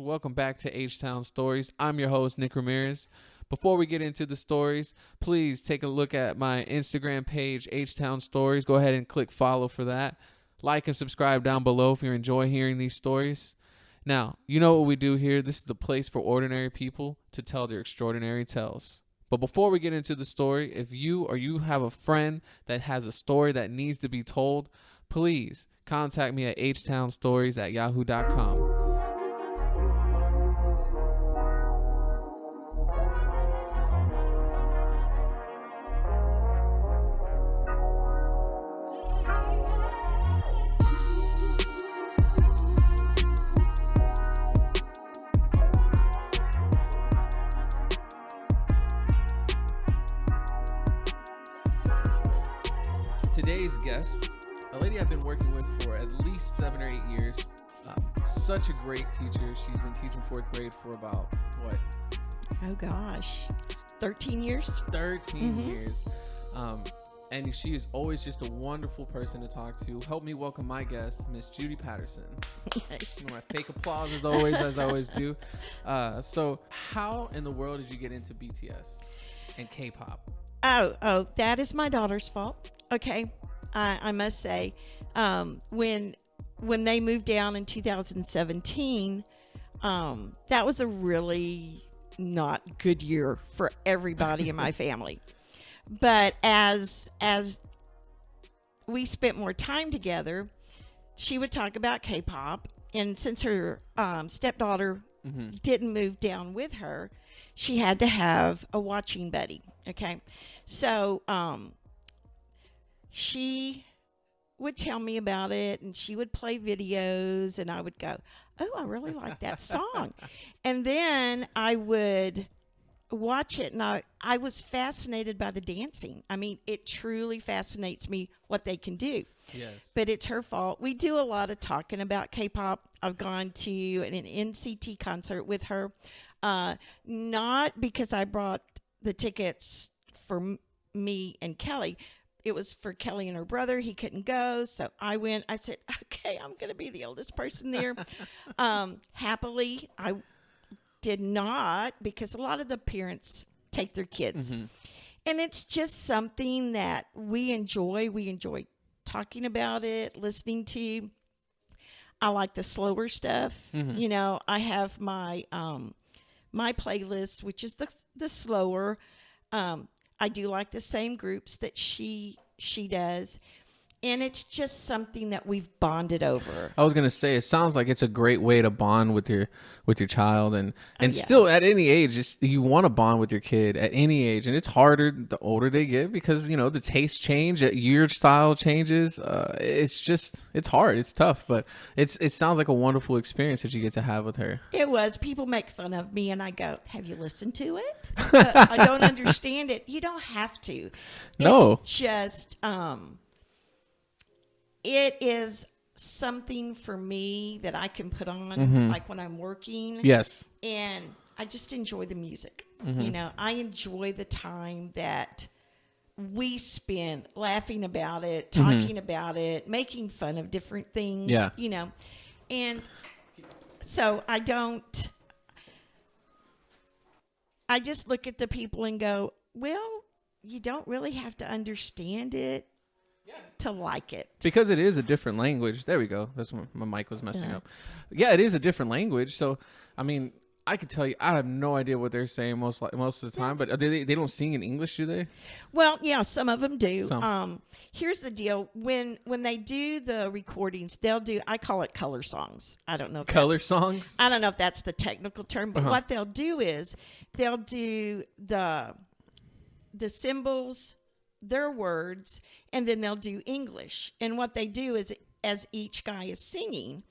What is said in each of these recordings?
Welcome back to H-Town Stories. I'm your host, Nick Ramirez. Before we get into the stories, please take a look at my Instagram page, H-Town Stories. Go ahead and click follow for that. Like and subscribe down below if you enjoy hearing these stories. Now, you know what we do here. This is the place for ordinary people to tell their extraordinary tales. But before we get into the story, if you have a friend that has a story that needs to be told, please contact me at htownstories@yahoo.com. Today's guest, a lady I've been working with for at least 7 or 8 years. Such a great teacher. She's been teaching 4th grade for about, what? Oh, gosh. 13 years? 13 years. And she is always just a wonderful person to talk to. Help me welcome my guest, Miss Judy Patterson. My fake applause as always, as I always do. So how in the world did you get into BTS and K-pop? Oh, that is my daughter's fault. Okay. I must say, when they moved down in 2017, that was a really not good year for everybody in my family. But as we spent more time together, she would talk about K-pop. And since her stepdaughter didn't move down with her, she had to have a watching buddy. Okay. So she would tell me about it, and she would play videos, and I would go, oh, I really like that song. And then I would watch it, and I was fascinated by the dancing. I mean, it truly fascinates me what they can do. Yes. But it's her fault. We do a lot of talking about K-pop. I've gone to an NCT concert with her, not because I brought the tickets for me and Kelly. It was for Kelly and her brother. He couldn't go, so I went. I said, okay, I'm going to be the oldest person there. Happily, I did not, because a lot of the parents take their kids. And it's just something that we enjoy. We enjoy talking about it, listening to. I like the slower stuff. You know, I have my my playlist, which is the slower. I do like the same groups that she does, and it's just something that we've bonded over. I was gonna say, it sounds like it's a great way to bond with your child, and yeah. still at any age, you want to bond with your kid at any age, and it's harder the older they get because the tastes change, your style changes. It's hard, it's tough, but it sounds like a wonderful experience that you get to have with her. It was. People make fun of me, and I go, "Have you listened to it? I don't understand it." You don't have to. No, it's just it is something for me that I can put on like when I'm working. Yes. And I just enjoy the music. I enjoy the time that we spend laughing about it, talking about it, making fun of different things. Yeah. And so I just look at the people and go, well, you don't really have to understand it to like it, because it is a different language. There we go. That's when my mic was messing up. Yeah, it is a different language. So, I mean, I could tell you, I have no idea what they're saying most of the time. But they don't sing in English, do they? Well, yeah, some of them do. Some. Here's the deal: when they do the recordings, they'll do. I call it color songs. I don't know if color songs. I don't know if that's the technical term, but what they'll do is they'll do the symbols, their words, and then they'll do English. And what they do is, as each guy is singing,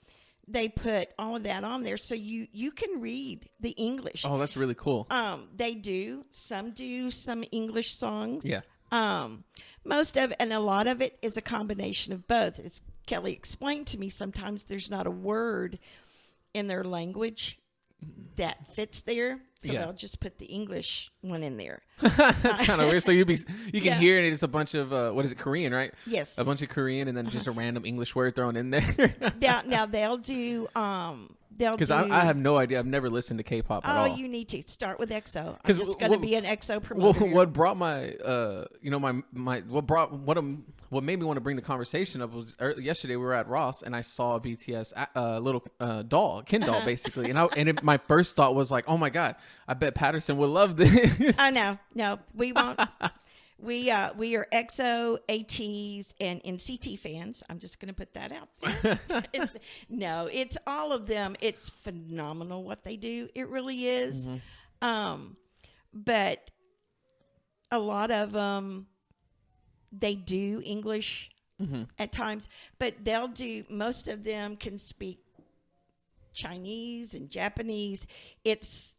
they put all of that on there so you can read the English. Oh, that's really cool. They do some English songs. Yeah. Most of it, and a lot of it, is a combination of both. As Kelly explained to me, sometimes there's not a word in their language that fits there, so they'll just put the English one in there. That's kind of weird. So you can hear it. It's a bunch of what is it, Korean, right? Yes, a bunch of Korean, and then just a random English word thrown in there. now they'll they'll Because do. I have no idea. I've never listened to K-pop at Oh, all. you need to start with EXO. I'm 'Cause just going to be an EXO promoter. here. What brought my what made me want to bring the conversation up was yesterday we were at Ross and I saw a BTS little doll, Ken doll, basically, and my first thought was like, oh my god, I bet Patterson would love this. Oh no, we won't. We are EXO, ATs, and NCT fans. I'm just going to put that out there. It's all of them. It's phenomenal what they do. It really is. But a lot of them, they do English at times, but most of them can speak Chinese and Japanese. It's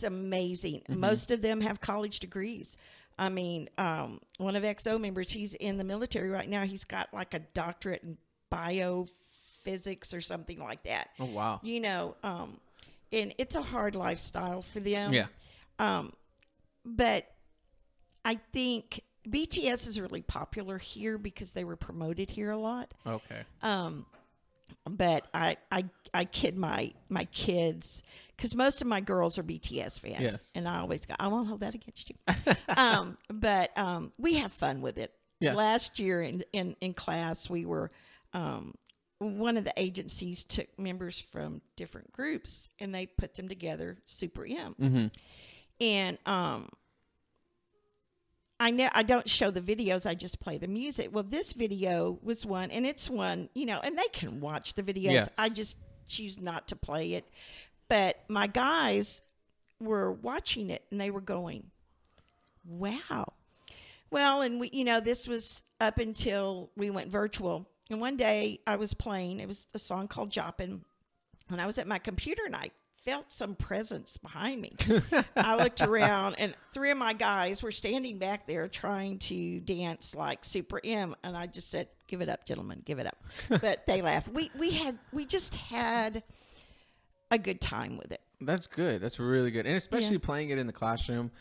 amazing. Most of them have college degrees. I mean, one of EXO members, he's in the military right now. He's got like a doctorate in biophysics or something like that. Oh, wow. And it's a hard lifestyle for them. Yeah. But I think BTS is really popular here because they were promoted here a lot. Okay. But I kid my kids because most of my girls are BTS fans, yes. and I always go, I won't hold that against you. But we have fun with it. Yeah. Last year in class, we were one of the agencies took members from different groups and they put them together, Super M, and I don't show the videos. I just play the music. Well, this video was one, and it's one, and they can watch the videos. Yeah. I just choose not to play it. But my guys were watching it, and they were going, wow. Well, and this was up until we went virtual. And one day I was playing, it was a song called Joppin', and I was at my computer, and I felt some presence behind me. I looked around and 3 of my guys were standing back there trying to dance like Super M, and I just said, give it up, gentlemen, give it up. But they laughed. We just had a good time with it. That's good. That's really good. And especially playing it in the classroom,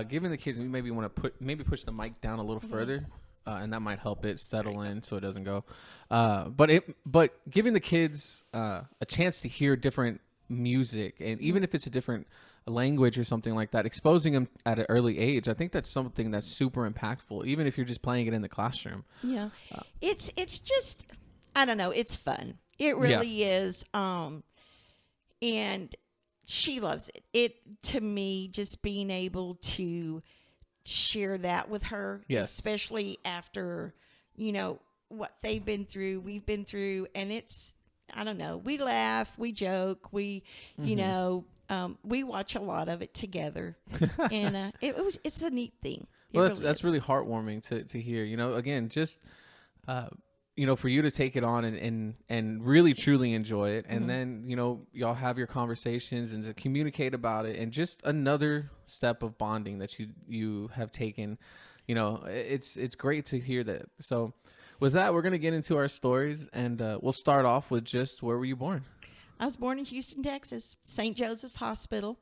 giving the kids, we maybe want to push the mic down a little further. And that might help it settle in so it doesn't go. But giving the kids a chance to hear different music, and even if it's a different language or something like that, exposing them at an early age, I think that's something that's super impactful, even if you're just playing it in the classroom. Yeah. It's just, I don't know, it's fun. It really is. And she loves it. To me, just being able to share that with her, especially after, what they've been through, we've been through, and it's, I don't know, we laugh, we joke, we watch a lot of it together, and it's a neat thing. Well, that's really heartwarming to hear. Again, just for you to take it on and really truly enjoy it, and then y'all have your conversations and to communicate about it, and just another step of bonding that you have taken. It's great to hear that. So with that, we're going to get into our stories, and we'll start off with just where were you born? I was born in Houston, Texas, St. Joseph Hospital.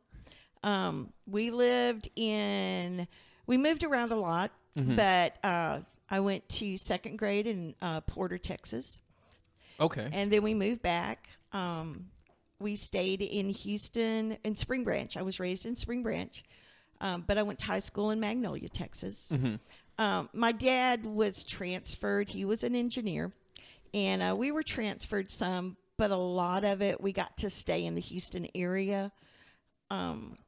We moved around a lot, but I went to second grade in Porter, Texas. Okay. And then we moved back. We stayed in Houston and Spring Branch. I was raised in Spring Branch, but I went to high school in Magnolia, Texas. My dad was transferred. He was an engineer, and we were transferred some, but a lot of it we got to stay in the Houston area.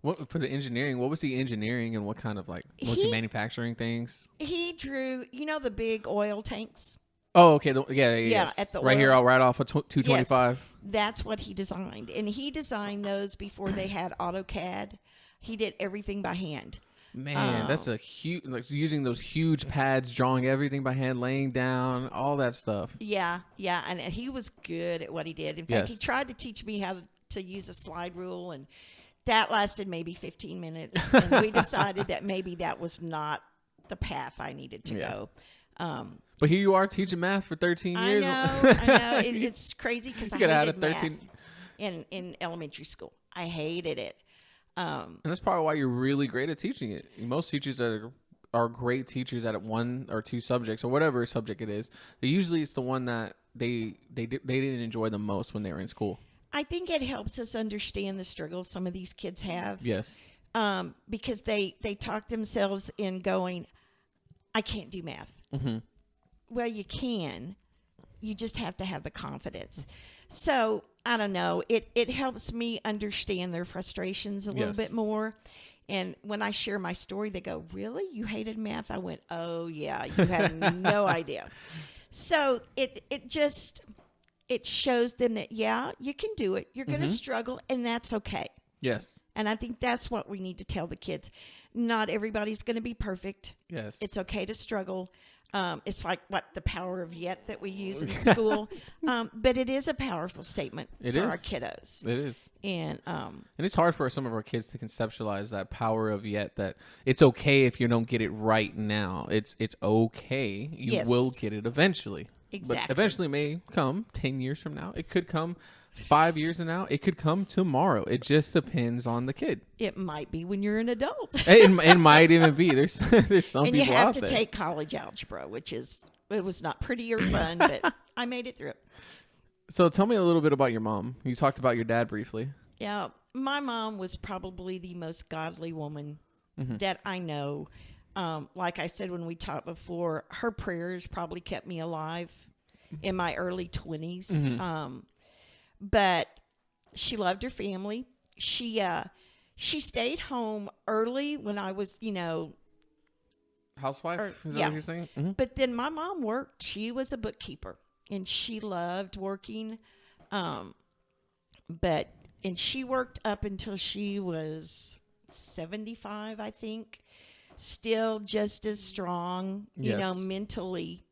What for the engineering? What was he engineering, and what kind of was he manufacturing things? He drew, the big oil tanks. Oh, okay. Yeah. At the right here, right off of 225. Yes, that's what he designed, and he designed those before they had AutoCAD. He did everything by hand. Man, that's a huge, using those huge pads, drawing everything by hand, laying down, all that stuff. Yeah, and he was good at what he did. In fact, he tried to teach me how to use a slide rule, and that lasted maybe 15 minutes. And we decided that maybe that was not the path I needed to go. But here you are teaching math for 13 years. I know. It's crazy because I hated math in elementary school. I hated it. And that's probably why you're really great at teaching it. Most teachers that are great teachers at one or two subjects or whatever subject it is, usually it's the one that they didn't enjoy the most when they were in school. I think it helps us understand the struggles some of these kids have. Yes. Because they talk themselves in going, I can't do math. Mm-hmm. Well, you can. You just have to have the confidence. So, I don't know. It helps me understand their frustrations a little bit more. And when I share my story, they go, really? You hated math? I went, oh, yeah. You have no idea. So, it shows them that, yeah, you can do it. You're going to struggle, and that's okay. Yes. And I think that's what we need to tell the kids. Not everybody's going to be perfect. Yes. It's okay to struggle. It's like the power of yet that we use in school. But it is a powerful statement for our kiddos. It is. And it's hard for some of our kids to conceptualize that power of yet, that it's okay if you don't get it right now. It's okay. You will get it eventually. Exactly. But eventually may come 10 years from now. It could come 5 years from now. It could come tomorrow. It just depends on the kid. It might be when you're an adult. It might even be. There's some and people you have out to there. take college algebra, it was not pretty or fun, but I made it through it. So tell me a little bit about your mom. You talked about your dad briefly. Yeah, my mom was probably the most godly woman that I know. Like I said when we talked before, her prayers probably kept me alive in my early 20s. But she loved her family. She stayed home early when I was, Housewife? Is that yeah. what you're saying? Mm-hmm. But then my mom worked. She was a bookkeeper, and she loved working. And she worked up until she was 75, I think. Still just as strong, mentally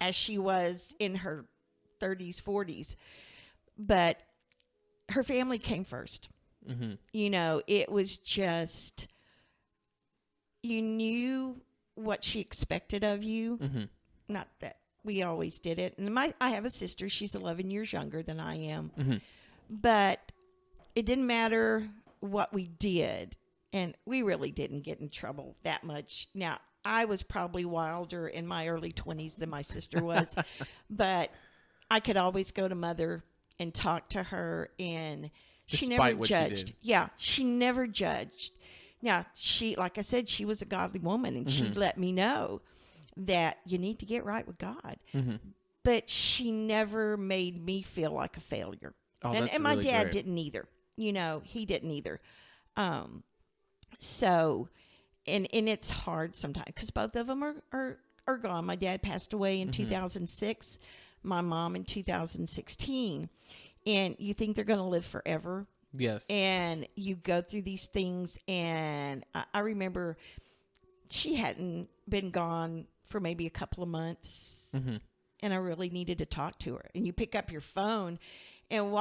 as she was in her 30s, 40s. But her family came first. Mm-hmm. It was just, you knew what she expected of you. Mm-hmm. Not that we always did it. And I have a sister. She's 11 years younger than I am. Mm-hmm. But it didn't matter what we did. And we really didn't get in trouble that much. Now, I was probably wilder in my early 20s than my sister was. But I could always go to Mother and talk to her, and she never judged. Yeah, she never judged. Now, like I said, she was a godly woman, and she let me know that you need to get right with God. Mm-hmm. But she never made me feel like a failure. Oh, and my dad didn't either. He didn't either. So, and it's hard sometimes because both of them are gone. My dad passed away in 2006. My mom in 2016, and you think they're going to live forever. Yes. And you go through these things, and I remember she hadn't been gone for maybe a couple of months, and I really needed to talk to her. And you pick up your phone, and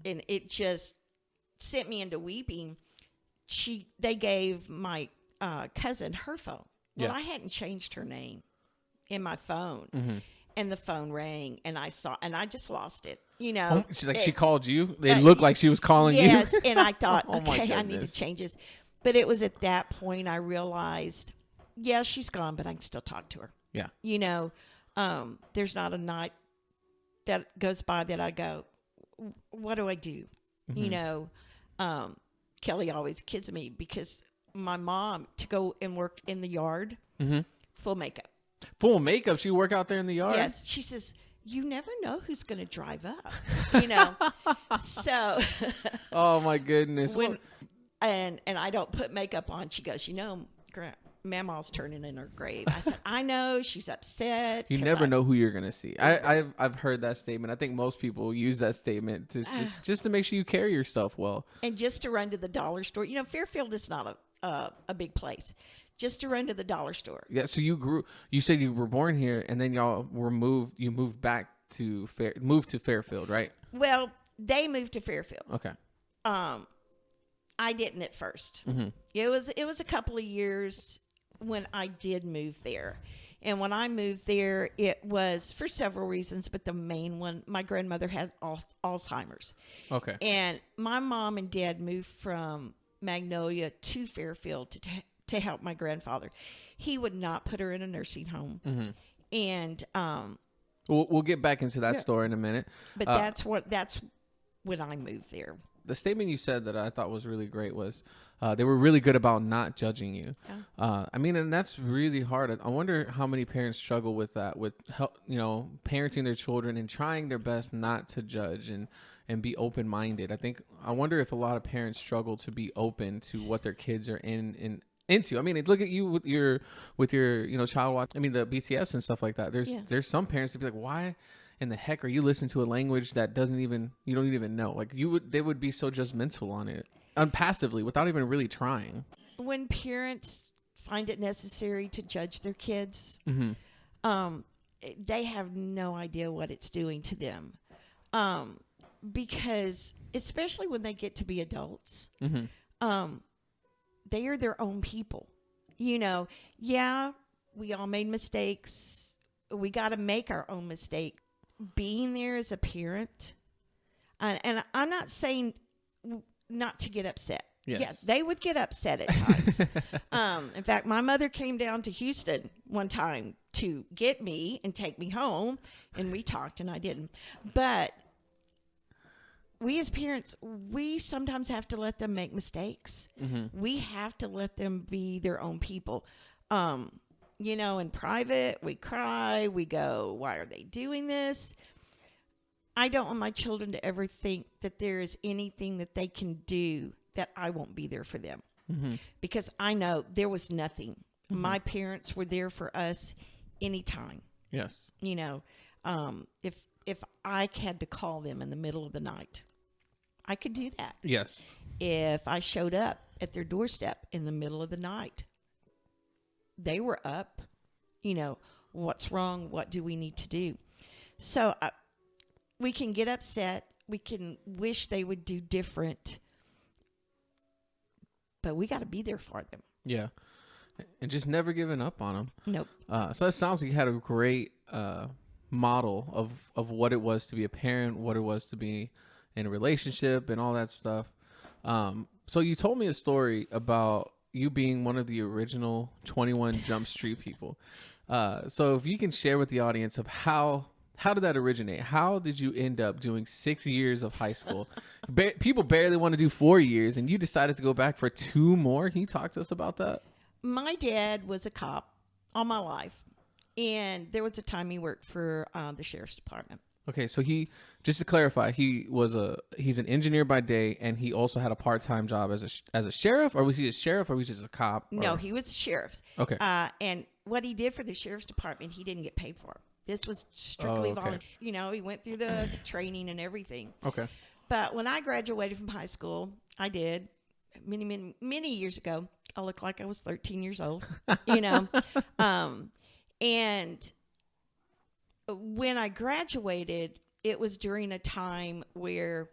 and it just sent me into weeping. They gave my cousin her phone. Well, I hadn't changed her name in my phone. Mm-hmm. And the phone rang, and I just lost it. She called you. It looked like she was calling you. Yes, and I thought, okay, I need to change this. But it was at that point I realized, yeah, she's gone, but I can still talk to her. Yeah. There's not a night that goes by that I go, what do I do? Mm-hmm. Kelly always kids me because my mom, to go and work in the yard, full makeup. Full makeup? She work out there in the yard? Yes. She says, you never know who's going to drive up, So. Oh, my goodness. And I don't put makeup on. She goes, Mama's turning in her grave. I said, I know. She's upset. You never know who you're going to see. I've heard that statement. I think most people use that statement just to make sure you carry yourself well. And just to run to the dollar store. Fairfield is not a big place. Just to run to the dollar store. Yeah, so you said you were born here, and then you moved back to Fairfield, right? Well, they moved to Fairfield. Okay. I didn't at first. Mm-hmm. It was a couple of years when I did move there. And when I moved there, it was for several reasons, but the main one, my grandmother had Alzheimer's. Okay. And my mom and dad moved from Magnolia to Fairfield to help my grandfather. He would not put her in a nursing home. Mm-hmm. And we'll get back into that story in a minute. But that's when I moved there. The statement you said that I thought was really great was they were really good about not judging you. Yeah. I mean, and that's really hard. I wonder how many parents struggle with that, with parenting their children and trying their best not to judge and be open-minded. I wonder if a lot of parents struggle to be open to what their kids are into. I mean, look at you with your child watch. I mean, the BTS and stuff like that. There's some parents that be like, why in the heck are you listening to a language that you don't even know? Like they would be so judgmental on it, passively, without even really trying. When parents find it necessary to judge their kids, they have no idea what it's doing to them. Because especially when they get to be adults, they are their own people. Yeah, we all made mistakes. We got to make our own mistake. Being there as a parent, and I'm not saying not to get upset. Yes. Yeah, they would get upset at times. In fact, my mother came down to Houston one time to get me and take me home, and we talked, and I didn't. But we as parents, we sometimes have to let them make mistakes. We have to let them be their own people. In private, we cry, we go, why are they doing this? I don't want my children to ever think that there is anything that they can do that I won't be there for them. Because I know there was nothing. My parents were there for us anytime. Yes. If I had to call them in the middle of the night, I could do that. Yes. If I showed up at their doorstep in the middle of the night, they were up, what's wrong? What do we need to do? So we can get upset. We can wish they would do different, but we got to be there for them. Yeah. And just never giving up on them. Nope. So that sounds like you had a great model of what it was to be a parent, what it was to be in a relationship and all that stuff. So you told me a story about you being one of the original 21 Jump Street people. So if you can share with the audience of how did that originate? How did you end up doing 6 years of high school? People barely want to do 4 years, and you decided to go back for 2 more. Can you talk to us about that? My dad was a cop all my life, and there was a time he worked for the sheriff's department. Okay, so just to clarify, he's an engineer by day, and he also had a part-time job as a sheriff, or was he a sheriff, or was he just a cop? No, he was a sheriff. Okay. And what he did for the sheriff's department, he didn't get paid for. This was strictly volunteer. He went through the training and everything. Okay. But when I graduated from high school, I did many years ago. I looked like I was 13 years old, and when I graduated, it was during a time where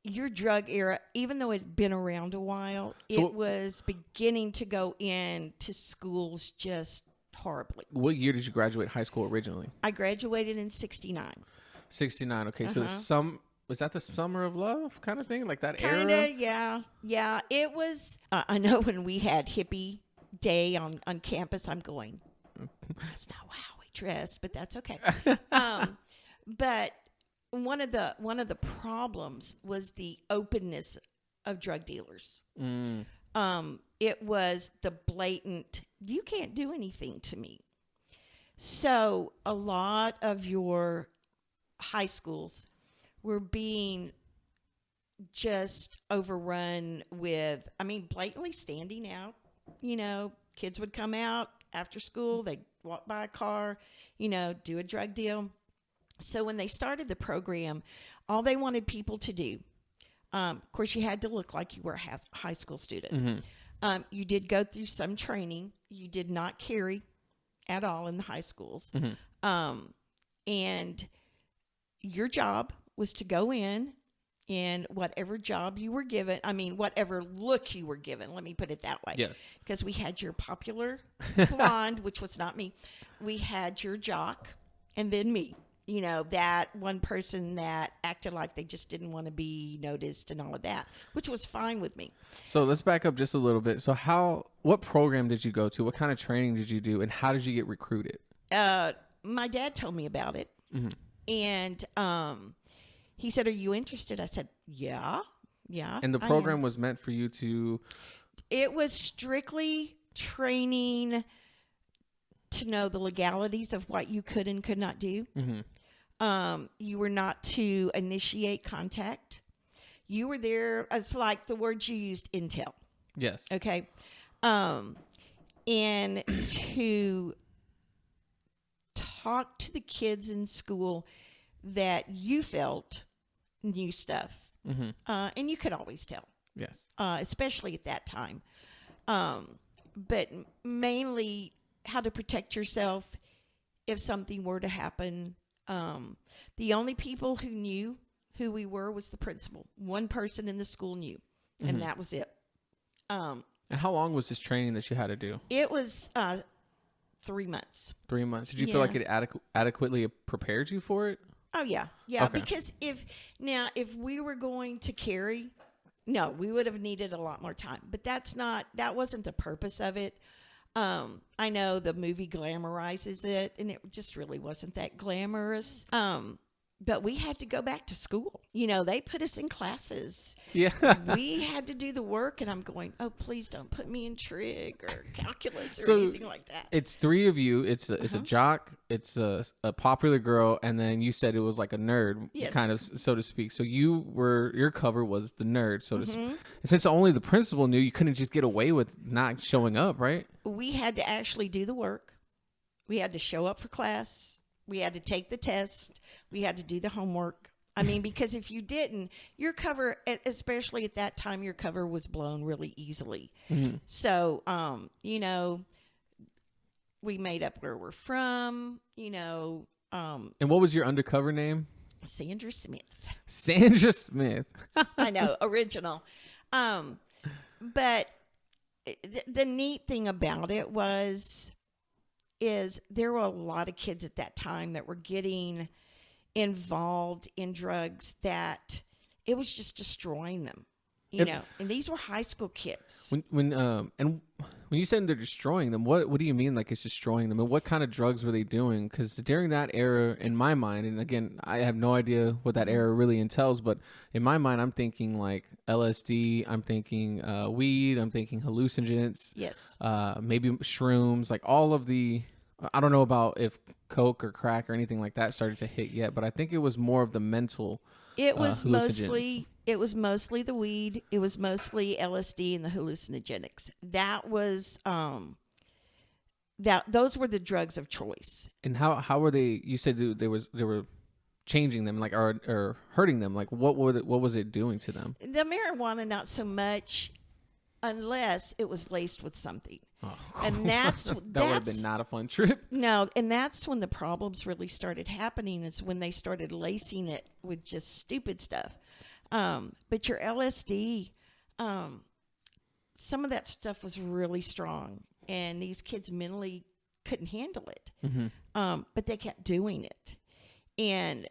your drug era, even though it had been around a while, it was beginning to go into schools just horribly. What year did you graduate high school originally? I graduated in 69. 69. Okay, so was that the summer of love kind of thing, like that era? Kinda, yeah. It was. I know when we had hippie day on campus, I'm going, that's not how we dressed, but that's okay. But one of the problems was the openness of drug dealers. It was the blatant, you can't do anything to me. So a lot of your high schools were being just overrun with, blatantly standing out. Kids would come out after school, they'd walk by a car, do a drug deal. So when they started the program, all they wanted people to do, of course, you had to look like you were a high school student. You did go through some training. You did not carry at all in the high schools. And your job was to go in whatever job you were given. Whatever look you were given. Let me put it that way. Yes. Because we had your popular blonde, which was not me. We had your jock, and then me. That one person that acted like they just didn't want to be noticed and all of that, which was fine with me. So let's back up just a little bit. So what program did you go to? What kind of training did you do? And how did you get recruited? My dad told me about it. And He said, "Are you interested?" I said, "Yeah, yeah." And the I program am." was meant for you to. It was strictly training to know the legalities of what you could and could not do. You were not to initiate contact. You were there. It's like the words you used, intel. Yes. Okay. And to talk to the kids in school that you felt knew stuff. And you could always tell. Yes. Especially at that time. But mainly how to protect yourself if something were to happen. The only people who knew who we were was the principal. One person in the school knew, and that was it. And how long was this training that you had to do? It was 3 months. 3 months. Did you feel like it adequately prepared you for it? Oh, yeah. Yeah, Okay. because if we were going to carry, no, we would have needed a lot more time. But that wasn't the purpose of it. I know the movie glamorizes it, and it just really wasn't that glamorous. But we had to go back to school. They put us in classes. Yeah. We had to do the work, and I'm going, oh, please don't put me in trig or calculus or So, anything like that. It's 3 of you. It's a jock. It's a popular girl, and then you said it was like a nerd, Yes. kind of, so to speak. So your cover was the nerd, so to speak. And since only the principal knew, you couldn't just get away with not showing up, right? We had to actually do the work. We had to show up for class. We had to take the test. We had to do the homework. I mean, because if you didn't, your cover, especially at that time, your cover was blown really easily. So, we made up where we're from, And what was your undercover name? Sandra Smith. Sandra Smith. I know, original. But the neat thing about it is there were a lot of kids at that time that were getting involved in drugs that it was just destroying them, and these were high school kids. When you said they're destroying them, what do you mean like it's destroying them? And what kind of drugs were they doing? Because during that era, in my mind, and again, I have no idea what that era really entails, but in my mind, I'm thinking like LSD, I'm thinking weed, I'm thinking hallucinogens, Yes. maybe shrooms, like all of the. I don't know about if coke or crack or anything like that started to hit yet, but I think it was more of the mental. It was hallucinogens. mostly the weed. It was mostly LSD and the hallucinogenics. That was those were the drugs of choice. And how were they? You said they were changing them, like or hurting them. Like what was it doing to them? The marijuana, not so much, unless it was laced with something. Oh. And that would have been not a fun trip. No, and that's when the problems really started happening. Is when they started lacing it with just stupid stuff. But your LSD, some of that stuff was really strong, and these kids mentally couldn't handle it. But they kept doing it, and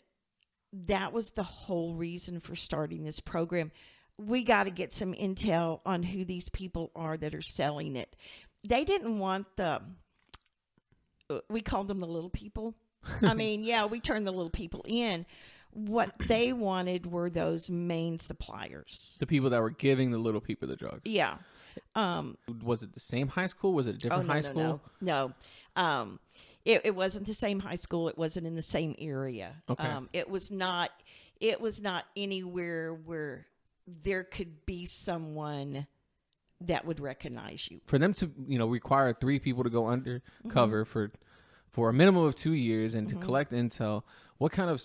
that was the whole reason for starting this program. We got to get some intel on who these people are that are selling it. They didn't want we called them the little people. I mean, yeah, we turned the little people in. What they wanted were those main suppliers. The people that were giving the little people the drugs. Yeah. Was it the same high school? Was it a different high school? No. It wasn't the same high school. It wasn't in the same area. Okay. It was not anywhere where there could be someone that would recognize you. For them to, require 3 people to go undercover for a minimum of 2 years and to collect intel, what kind of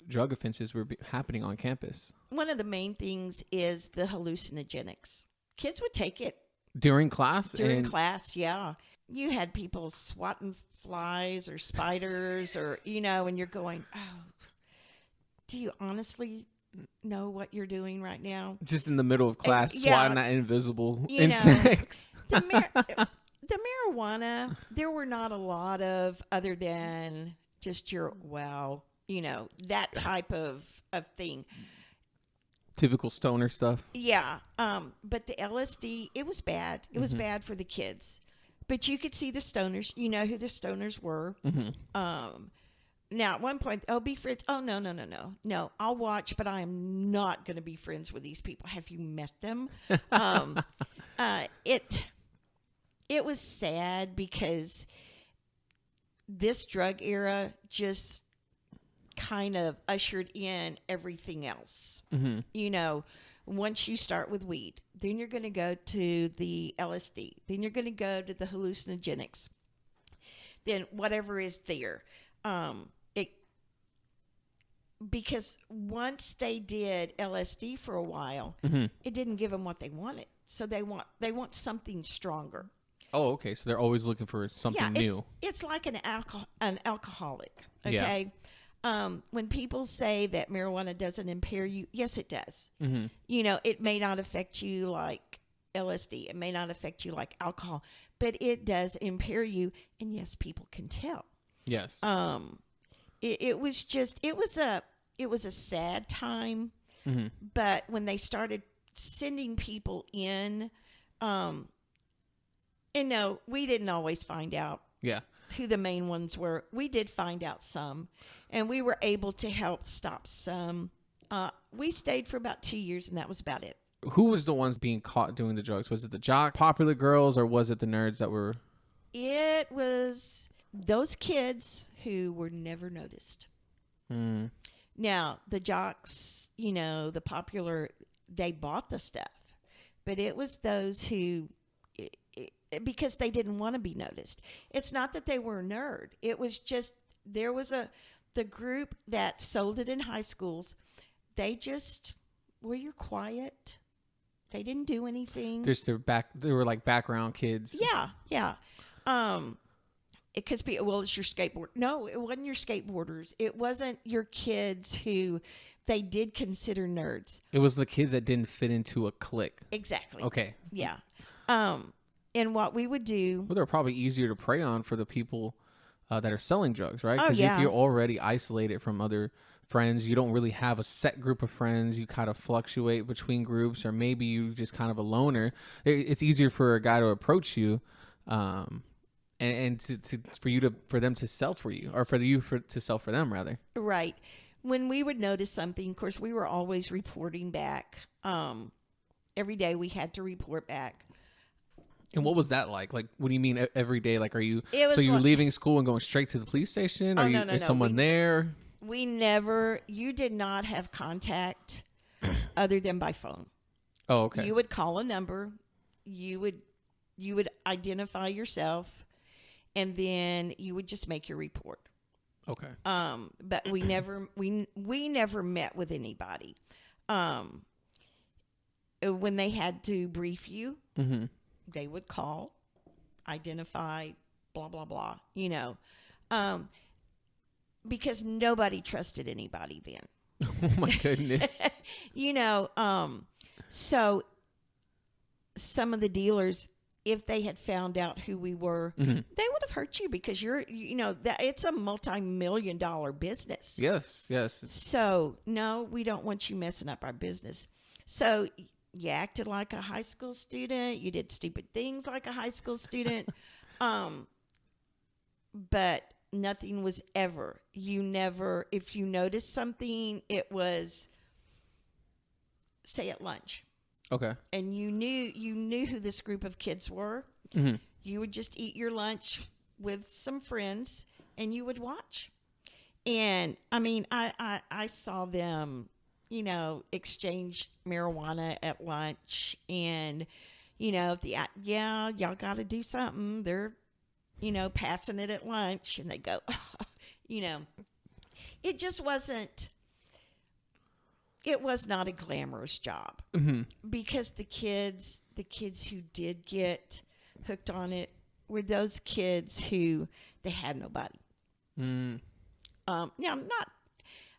drug offenses were happening on campus? One of the main things is the hallucinogenics. Kids would take it During class? Class, yeah. You had people swatting flies or spiders or, and you're going, oh, do you honestly know what you're doing right now? Just in the middle of class, swatting at invisible You know, insects. The marijuana, there were not a lot of, other than just your, that type of thing. Typical stoner stuff. Yeah. But the LSD, it was bad. It was bad for the kids. But you could see the stoners. You know who the stoners were. Now, at one point, oh, be friends. Oh, no, no, no, no. No, I'll watch, but I am not going to be friends with these people. Have you met them? um, it was sad because this drug era just kind of ushered in everything else. Mm-hmm. You know, once you start with weed, then you're going to go to the LSD, then you're going to go to the hallucinogenics, then whatever is there. Because once they did LSD for a while, Mm-hmm. it didn't give them what they wanted. So they want something stronger. Oh, okay. So they're always looking for something new. It's like an alcoholic. Okay. Yeah. When people say that marijuana doesn't impair you, yes, it does. Mm-hmm. You know, it may not affect you like LSD. It may not affect you like alcohol, but it does impair you. And yes, people can tell. Yes. It was a sad time, Mm-hmm. but when they started sending people in, and no, we didn't always find out Yeah. who the main ones were. We did find out some, and we were able to help stop some. We stayed for about 2 years, and that was about it. Who was the ones being caught doing the drugs? Was it the jock, popular girls, or was it the nerds that were? It was those kids who were never noticed. Mm. Now, the jocks, you know, the popular, they bought the stuff. But it was those who, because they didn't want to be noticed. It's not that they were a nerd. It was just, there was the group that sold it in high schools. They just were quiet. They didn't do anything. They were like background kids. Yeah, yeah. Because it's your skateboard. No, it wasn't your skateboarders. It wasn't your kids who they did consider nerds. It was the kids that didn't fit into a clique. Exactly. Okay. Yeah. And what we would do. Well, they're probably easier to prey on for the people that are selling drugs, right? Oh, Because yeah. if you're already isolated from other friends, you don't really have a set group of friends. You kind of fluctuate between groups, or maybe you just kind of a loner. It's easier for a guy to approach you. And for them to sell for you, or to sell for them rather. Right. When we would notice something, of course, we were always reporting back. Every day we had to report back. And what was that like? Like, what do you mean every day? Like, you're like, leaving school and going straight to the police station? No. Is someone there? You did not have contact other than by phone. Oh, okay. You would call a number. You would identify yourself, and then you would just make your report. Okay. But we never met with anybody. When they had to brief you, Mm-hmm. they would call, identify, blah blah blah. You know, because nobody trusted anybody then. Oh my goodness. You know, so some of the dealers, if they had found out who we were, Mm-hmm. they would have hurt you because that it's a multi-million-dollar business. Yes. So no, we don't want you messing up our business. So you acted like a high school student. You did stupid things like a high school student. But nothing was ever. If you noticed something, it was, say, at lunch. Okay. And you knew who this group of kids were. Mm-hmm. You would just eat your lunch with some friends, and you would watch. And I mean, I saw them, exchange marijuana at lunch, and y'all got to do something. They're, passing it at lunch, and they go, it just wasn't. It was not a glamorous job, Mm-hmm. because the kids who did get hooked on it were those kids who they had nobody. Mm. Now,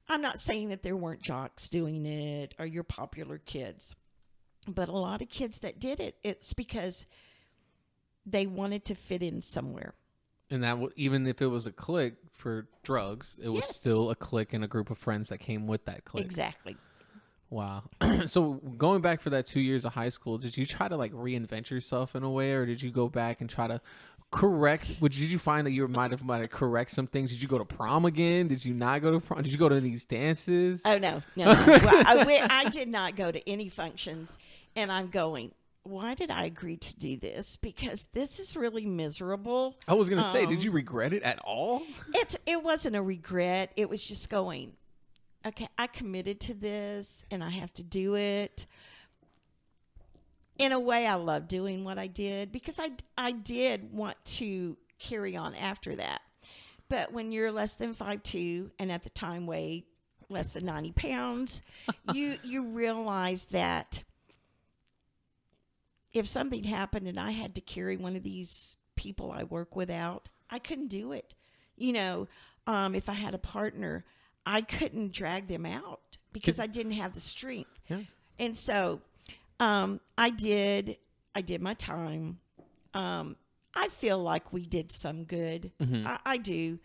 I'm not saying that there weren't jocks doing it or your popular kids, but a lot of kids that did it, it's because they wanted to fit in somewhere. And that even if it was a clique for drugs, it was still a clique and a group of friends that came with that clique. Exactly. Wow. So going back for that 2 years of high school, did you try to reinvent yourself in a way, or did you go back and try to correct? Did you find that you might have correct some things? Did you go to prom again? Did you not go to prom? Did you go to these dances? Oh, no. Well, I did not go to any functions. And I'm going, why did I agree to do this? Because this is really miserable. I was going to say, did you regret it at all? It wasn't a regret. It was just going, okay, I committed to this and I have to do it. In a way, I love doing what I did because I did want to carry on after that. But when you're less than 5'2" and at the time weighed less than 90 pounds, you realize that if something happened and I had to carry one of these people I work with out, I couldn't do it. You know, if I had a partner, I couldn't drag them out because I didn't have the strength. Yeah. And so I did my time. I feel like we did some good. Mm-hmm. I do.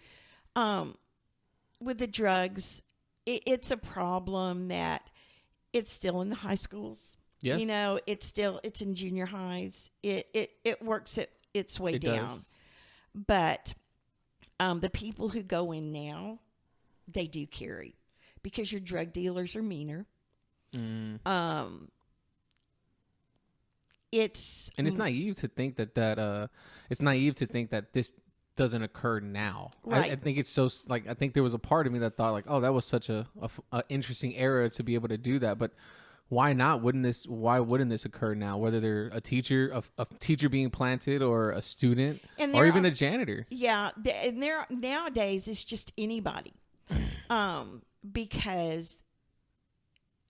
With the drugs, it's a problem that it's still in the high schools. Yes. You know, it's in junior highs. It works its way down. Does. But the people who go in now, they do carry because your drug dealers are meaner. It's naive to think that it's naive to think that this doesn't occur now. Right. I think it's so like I think there was a part of me that thought like, oh, that was such a interesting era to be able to do that, but why not? Why wouldn't this occur now? Whether they're a teacher, a teacher being planted, or a student, or even a janitor. Yeah, and there nowadays it's just anybody, because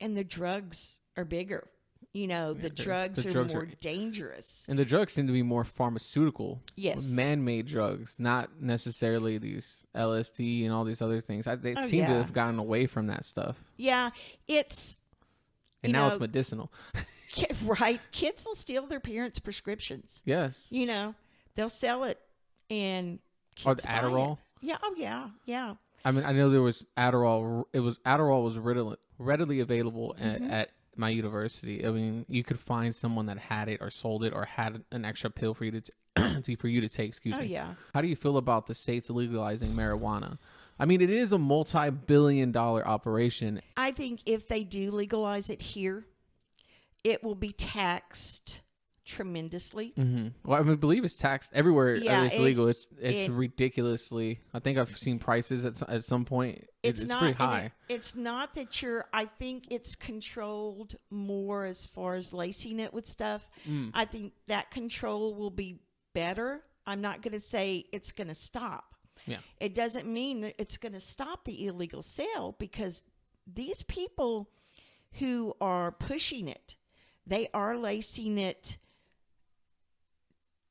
the drugs are bigger. You know, the drugs are more dangerous, and the drugs seem to be more pharmaceutical. Yes, man-made drugs, not necessarily these LSD and all these other things. They seem to have gotten away from that stuff. Yeah, it's. And now it's medicinal. Right. Kids will steal their parents' prescriptions. Yes. You know, they'll sell it and or the Adderall. Yeah. Oh, yeah. Yeah. I mean, I know there was Adderall. Adderall was readily available at my university. I mean, you could find someone that had it or sold it or had an extra pill for you to take. Excuse me. Oh, yeah. How do you feel about the states legalizing marijuana? I mean, it is a multi-billion-dollar operation. I think if they do legalize it here, it will be taxed tremendously. Mm-hmm. Well, I believe it's taxed everywhere. Yeah, it's legal. It's ridiculously. I think I've seen prices at some point. It's not pretty high. It's not that I think it's controlled more as far as lacing it with stuff. I think that control will be better. I'm not going to say it's going to stop. Yeah. It doesn't mean that it's going to stop the illegal sale because these people who are pushing it, they are lacing it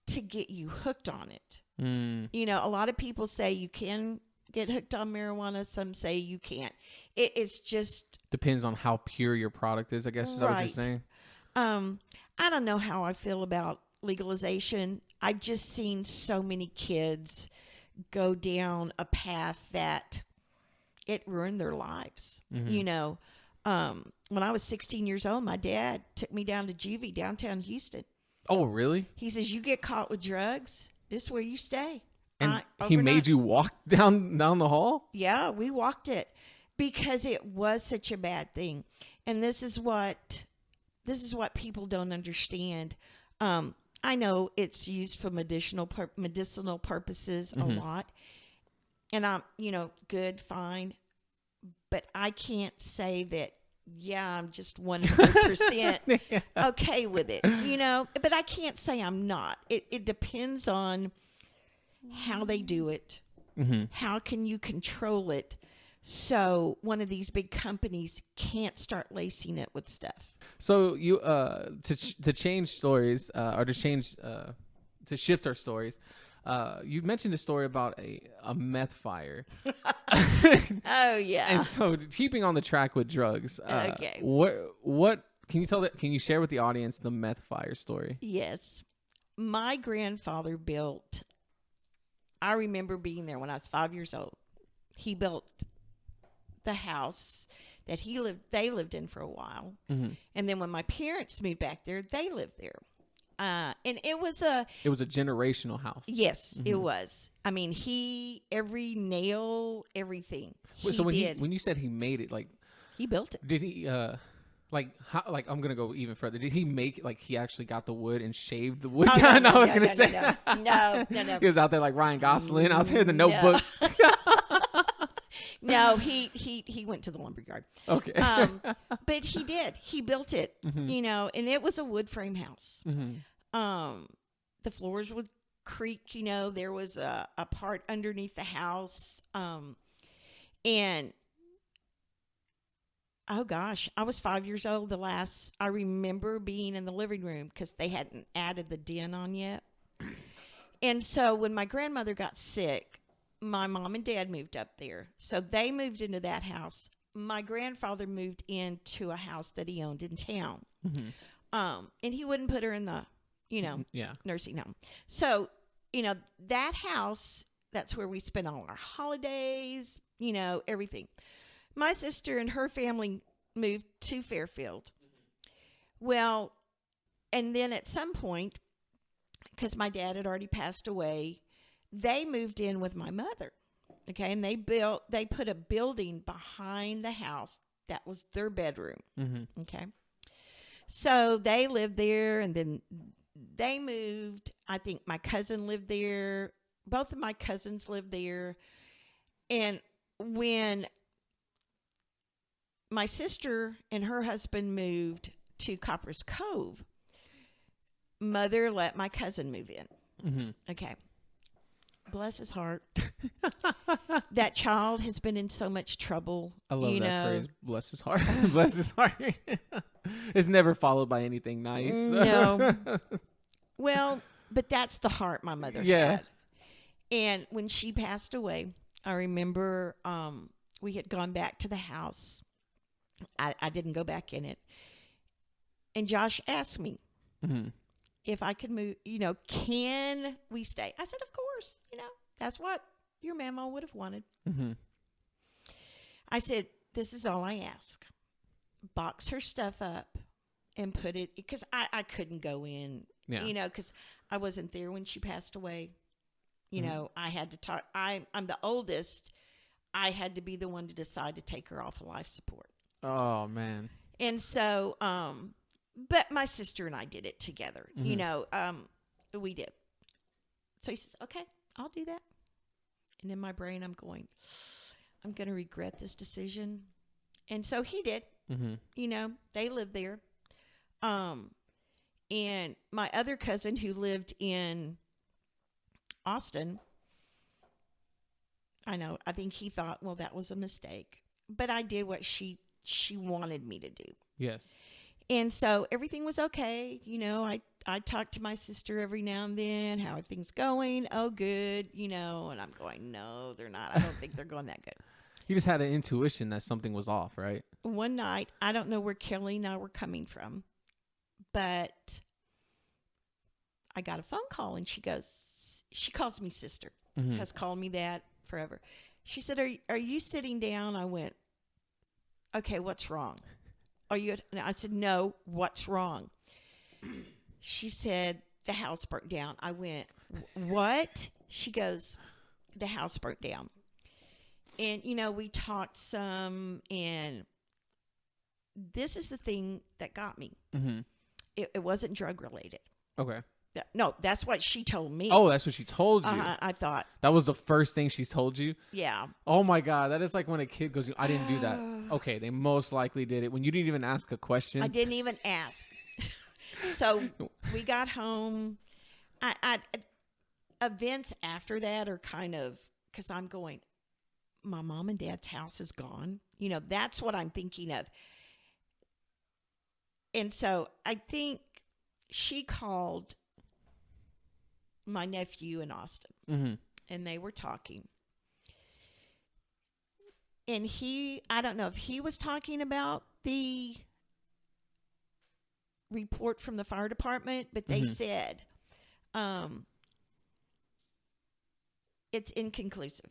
to get you hooked on it. You know, a lot of people say you can get hooked on marijuana. Some say you can't. It's just depends on how pure your product is, I guess. Is that what you're saying? I don't know how I feel about legalization. I've just seen so many kids go down a path that it ruined their lives. You know, when I was 16 years old, my dad took me down to juvie downtown Houston. Oh, really? He says, you get caught with drugs, this is where you stay. And he made you walk down the hall? Yeah, we walked it because it was such a bad thing. And this is what people don't understand. I know it's used for medicinal purposes a lot. And I'm, good, fine. But I can't say that, I'm just 100% okay with it, But I can't say I'm not. It depends on how they do it. How can you control it so one of these big companies can't start lacing it with stuff? So you to change stories or to shift our stories, you mentioned a story about a meth fire. Oh yeah. And so keeping on the track with drugs, okay. What can you tell that? Can you share with the audience the meth fire story? Yes, my grandfather built. I remember being there when I was 5 years old. He built the house that they lived in for a while. And then when my parents moved back there, they lived there. And it was It was a generational house. yes, it was. I mean, every nail, everything So when did. when you said he made it, like He built it. did he like how, like I'm gonna go even further. Did he make like he actually got the wood and shaved the wood down? I was gonna say no. He was out there like Ryan Gosling out there in the Notebook. No, he went to the lumberyard. Okay. But he did. He built it, and it was a wood frame house. The floors would creak, there was a part underneath the house. And oh gosh, I was 5 years old. I remember being in the living room because they hadn't added the den on yet. And so when my grandmother got sick, my mom and dad moved up there. So they moved into that house. My grandfather moved into a house that he owned in town. And he wouldn't put her in the, nursing home. So, that house, that's where we spent all our holidays, everything. My sister and her family moved to Fairfield. Well, and then at some point, because my dad had already passed away, they moved in with my mother. Okay, and they put a building behind the house that was their bedroom. Okay, so they lived there, and then they moved. I think my cousin lived there. Both of my cousins lived there. And when my sister and her husband moved to Copper's Cove, Mother let my cousin move in. Okay. Bless his heart. That child has been in so much trouble. I love that phrase. Bless his heart. Bless his heart. It's never followed by anything nice. No. Well, but that's the heart my mother had. And when she passed away, I remember we had gone back to the house. I didn't go back in it. And Josh asked me if I could move, can we stay? I said, of course, that's what your mama would have wanted. I said, this is all I ask. Box her stuff up and put it, because I couldn't go in, because I wasn't there when she passed away. I had to talk. I'm the oldest. I had to be the one to decide to take her off of life support. Oh, man. And so, but my sister and I did it together. We did. So he says, okay, I'll do that. And in my brain, I'm going to regret this decision. And so he did. They lived there. And my other cousin who lived in Austin, I think he thought, well, that was a mistake. But I did what she wanted me to do. Yes. And so everything was okay. I talk to my sister every now and then. How are things going? Oh, good. And I'm going, no, they're not. I don't think they're going that good. You just had an intuition that something was off, right? One night, I don't know where Kelly and I were coming from, but I got a phone call, and she calls me sister, has called me that forever. She said, are you sitting down? I went, okay, what's wrong? And I said, no, what's wrong? She said, the house burnt down. I went, what? She goes, the house burnt down. And, we talked some, and this is the thing that got me. It wasn't drug related. Okay. No, that's what she told me. Oh, that's what she told you. I thought. That was the first thing she told you? Yeah. Oh, my God. That is like when a kid goes, I didn't do that. Okay, they most likely did it. When you didn't even ask a question. I didn't even ask. So we got home. Events after that are kind of, because I'm going, my mom and dad's house is gone. That's what I'm thinking of. And so I think she called my nephew in Austin, and they were talking. And I don't know if he was talking about the report from the fire department, but they said it's inconclusive.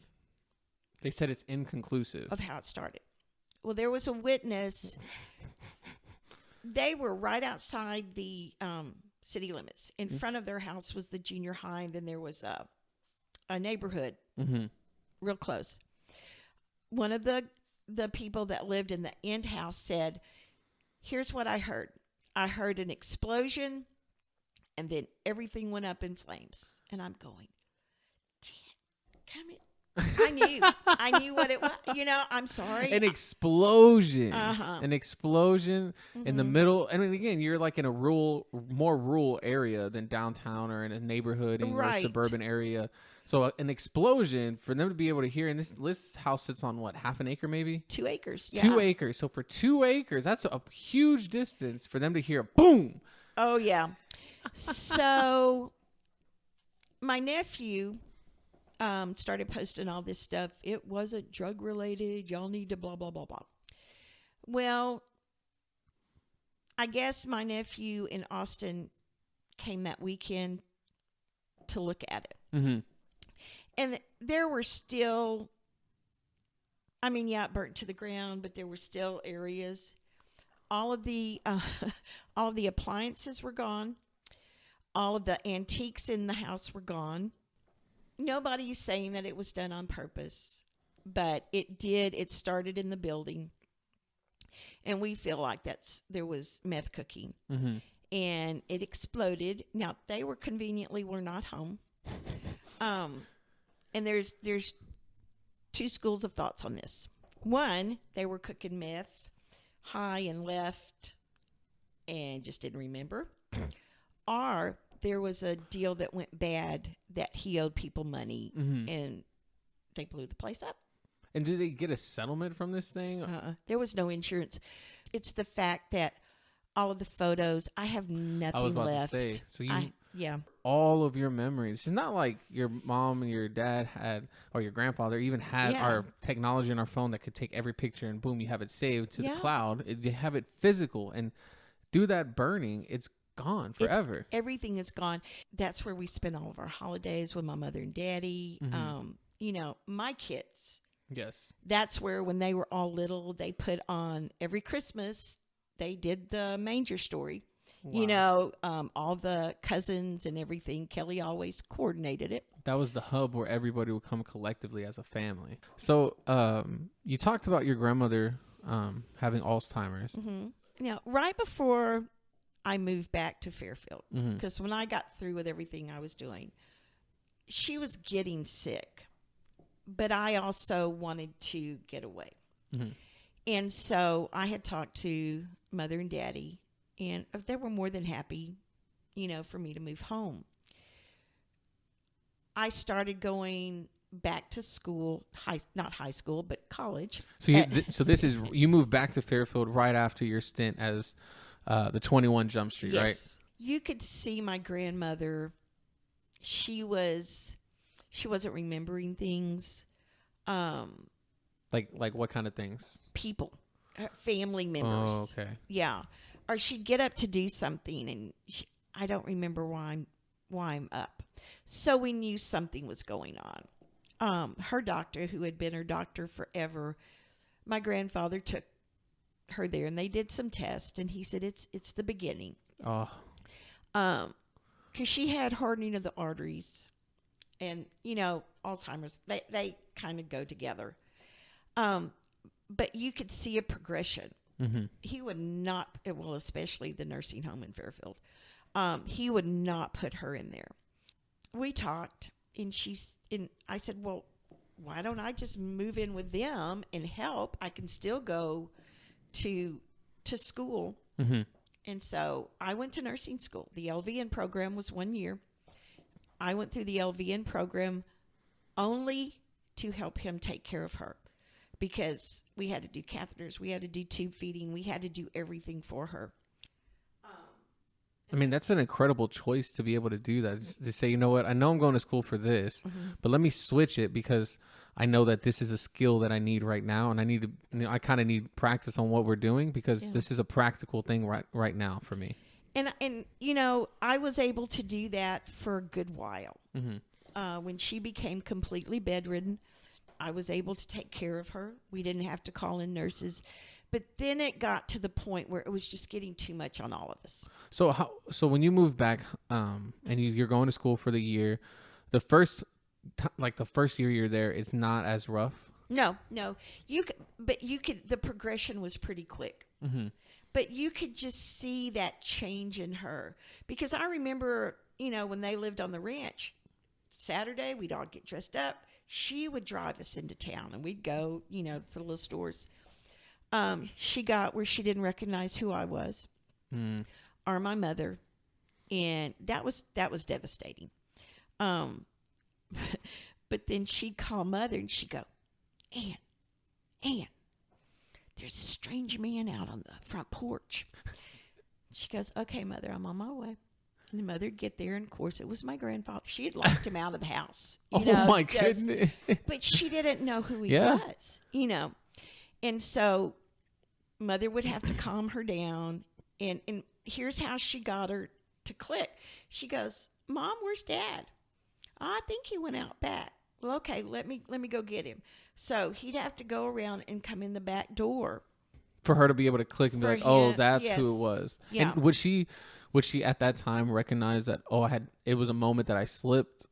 They said it's inconclusive of how it started. Well, there was a witness They were right outside the city limits. In front of their house was the junior high, and then there was a neighborhood real close. One of the people that lived in the end house said, here's what I heard. I heard an explosion, and then everything went up in flames. And I'm going, damn it. I knew what it was. You know, I'm sorry. An explosion. Uh-huh. An explosion in the middle. And again, you're like in a more rural area than downtown or in a neighborhood or a suburban area. So an explosion, for them to be able to hear, and this house sits on what, half an acre maybe? 2 acres. Yeah. 2 acres. So for 2 acres, that's a huge distance for them to hear boom. Oh, yeah. So my nephew started posting all this stuff. It wasn't drug related. Y'all need to blah, blah, blah, blah. Well, I guess my nephew in Austin came that weekend to look at it. Mm-hmm. And there were still, I mean, yeah, it burnt to the ground, but there were still areas. All of the appliances were gone. All of the antiques in the house were gone. Nobody's saying that it was done on purpose, but it did. It started in the building, and we feel like there was meth cooking, and it exploded. Now they were not home, and there's 2 schools of thoughts on this. One, they were cooking meth high and left, and just didn't remember, or there was a deal that went bad that he owed people money, and they blew the place up. And did they get a settlement from this thing? There was no insurance. It's the fact that all of the photos, I have nothing left. I was about to say, so all of your memories. It's not like your mom and your dad had, or your grandfather even had our technology on our phone that could take every picture and boom, you have it saved to the cloud. You have it physical, and do that burning, it's gone forever. Everything is gone. That's where we spent all of our holidays with my mother and daddy. You know, my kids. Yes. That's where, when they were all little, they put on every Christmas, they did the manger story. Wow. You know, all the cousins and everything. Kelly always coordinated it. That was the hub where everybody would come collectively as a family. So you talked about your grandmother having Alzheimer's. Now, right before I moved back to Fairfield, because when I got through with everything I was doing, she was getting sick, but I also wanted to get away. And so I had talked to Mother and Daddy, and they were more than happy, you know, for me to move home. I started going back to school, not high school, but college. So so this is, you moved back to Fairfield right after your stint as the 21 Jump Street, yes. Right? You could see my grandmother. She wasn't remembering things. Like what kind of things? People, family members. Oh, okay. Yeah, or she'd get up to do something, and I don't remember why I'm up. So we knew something was going on. Her doctor, who had been her doctor forever, my grandfather took her there, and they did some tests, and he said it's the beginning. Oh. Because she had hardening of the arteries, and you know, Alzheimer's, they kind of go together. But you could see a progression. He would not, well, especially the nursing home in Fairfield. He would not put her in there. We talked, and I said, well, why don't I just move in with them and help? I can still go to school. And so I went to nursing school. The LVN program was 1 year. I went through the LVN program only to help him take care of her, because we had to do catheters, we had to do tube feeding, we had to do everything for her. I mean, that's an incredible choice to be able to do that. Just to say, you know what, I know I'm going to school for this, but let me switch it because I know that this is a skill that I need right now, and I kind of need practice on what we're doing because this is a practical thing right now for me. And you know, I was able to do that for a good while. When she became completely bedridden, I was able to take care of her. We didn't have to call in nurses. But then it got to the point where it was just getting too much on all of us. So when you moved back, and you're going to school for the year, the first year you're there, it's not as rough. No, the progression was pretty quick. Mm-hmm. But you could just see that change in her. Because I remember, when they lived on the ranch, Saturday, we'd all get dressed up. She would drive us into town, and we'd go, to the little stores. She got where she didn't recognize who I was or my mother. And that was devastating. But then she'd call Mother, and she'd go, Ann, there's a strange man out on the front porch. She goes, okay, Mother, I'm on my way. And the mother'd get there, and of course, it was my grandfather. She had locked him out of the house. My goodness. But she didn't know who he was, And so Mother would have to calm her down. And here's how she got her to click. She goes, Mom, where's Dad? I think he went out back. Well, okay, let me go get him. So he'd have to go around and come in the back door for her to be able to click and be like, "Oh, that's who it was." Yeah. And would she at that time recognize that? Oh, it was a moment that I slipped.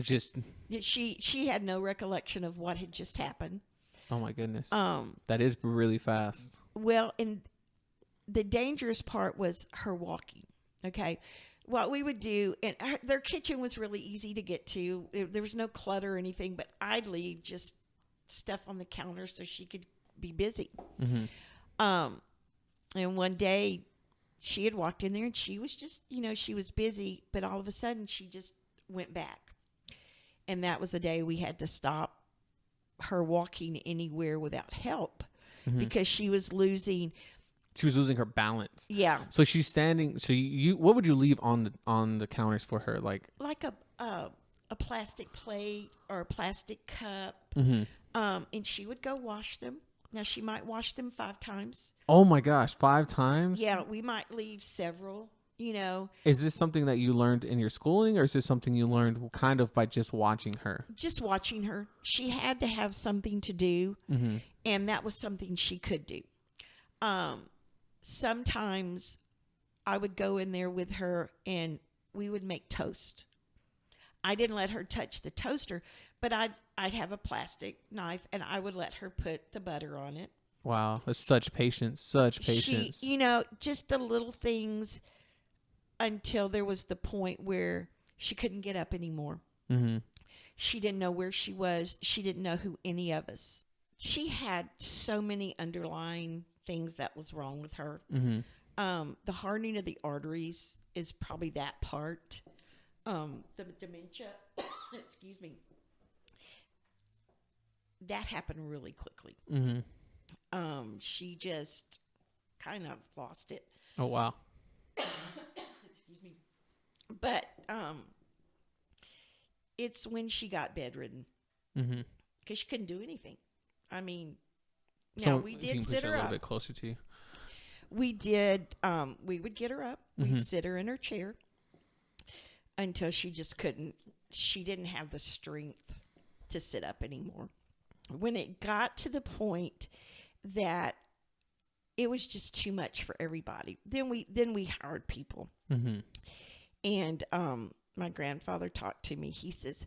She had no recollection of what had just happened. Oh my goodness. That is really fast. Well, and the dangerous part was her walking. Okay. What we would do, and their kitchen was really easy to get to. There was no clutter or anything, but I'd leave just stuff on the counter so she could be busy. Mm-hmm. And one day she had walked in there, and she was just, she was busy, but all of a sudden she just went back. And that was the day we had to stop her walking anywhere without help because she was losing her balance. Yeah. So she's standing. So what would you leave on the counters for her? Like a plastic plate or a plastic cup. Mm-hmm. And she would go wash them. Now she might wash them 5 times. Oh my gosh, 5 times? Yeah, we might leave several. Is this something that you learned in your schooling, or is this something you learned kind of by just watching her? Just watching her. She had to have something to do, and that was something she could do. Sometimes I would go in there with her, and we would make toast. I didn't let her touch the toaster, but I'd have a plastic knife, and I would let her put the butter on it. Wow, that's such patience, She, just the little things until there was the point where she couldn't get up anymore. Mm-hmm. She didn't know where she was. She didn't know who any of us. She had so many underlying things that was wrong with her. Mm-hmm. The hardening of the arteries is probably that part. The dementia, excuse me, that happened really quickly. Mm-hmm. She just kind of lost it. Oh, wow. Excuse me. But it's when she got bedridden because she couldn't do anything. I mean, now we did sit her up. A little bit closer to you. We did. We would get her up. We'd sit her in her chair until she just couldn't. She didn't have the strength to sit up anymore. When it got to the point that it was just too much for everybody, then we hired people. Mm-hmm. And my grandfather talked to me. He says,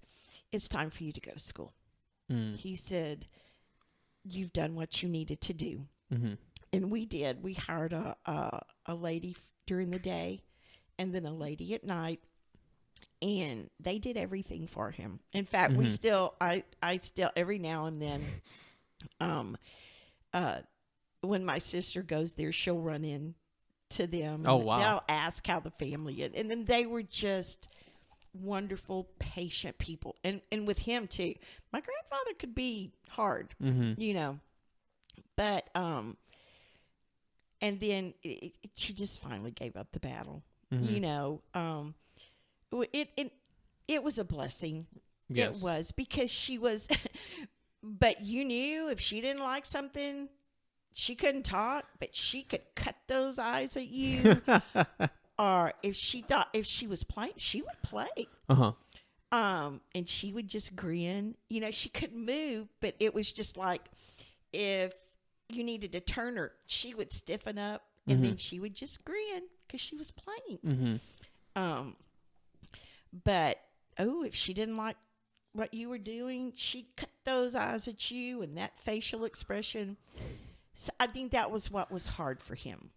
"It's time for you to go to school." He said, "You've done what you needed to do." Mm-hmm. And we did. We hired a lady during the day and then a lady at night. And they did everything for him. In fact, we still, I still, every now and then, when my sister goes there, she'll run in to them. Oh, wow. They'll ask how the family is. And then they were just wonderful, patient people. And with him too. My grandfather could be hard, but, and then she just finally gave up the battle, It was a blessing. Yes. It was, because she was, but you knew if she didn't like something, she couldn't talk, but she could cut those eyes at you. Or if she thought, if she was playing, she would play. And she would just grin. She couldn't move, but it was just like, if you needed to turn her, she would stiffen up, and then she would just grin because she was playing. But if she didn't like what you were doing, she'd cut those eyes at you and that facial expression. So I think that was what was hard for him,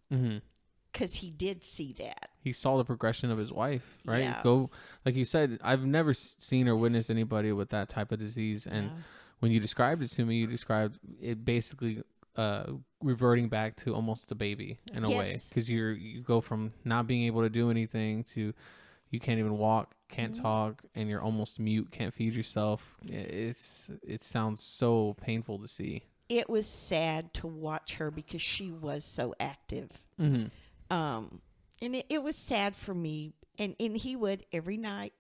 because he did see that. He saw the progression of his wife, right? Yeah. Like you said, I've never seen or witnessed anybody with that type of disease. And when you described it to me, you described it basically reverting back to almost a baby in a way, because you go from not being able to do anything to you can't even walk, can't talk, and you're almost mute, can't feed yourself. It sounds so painful to see. It was sad to watch her because she was so active. And it was sad for me. And he would, every night,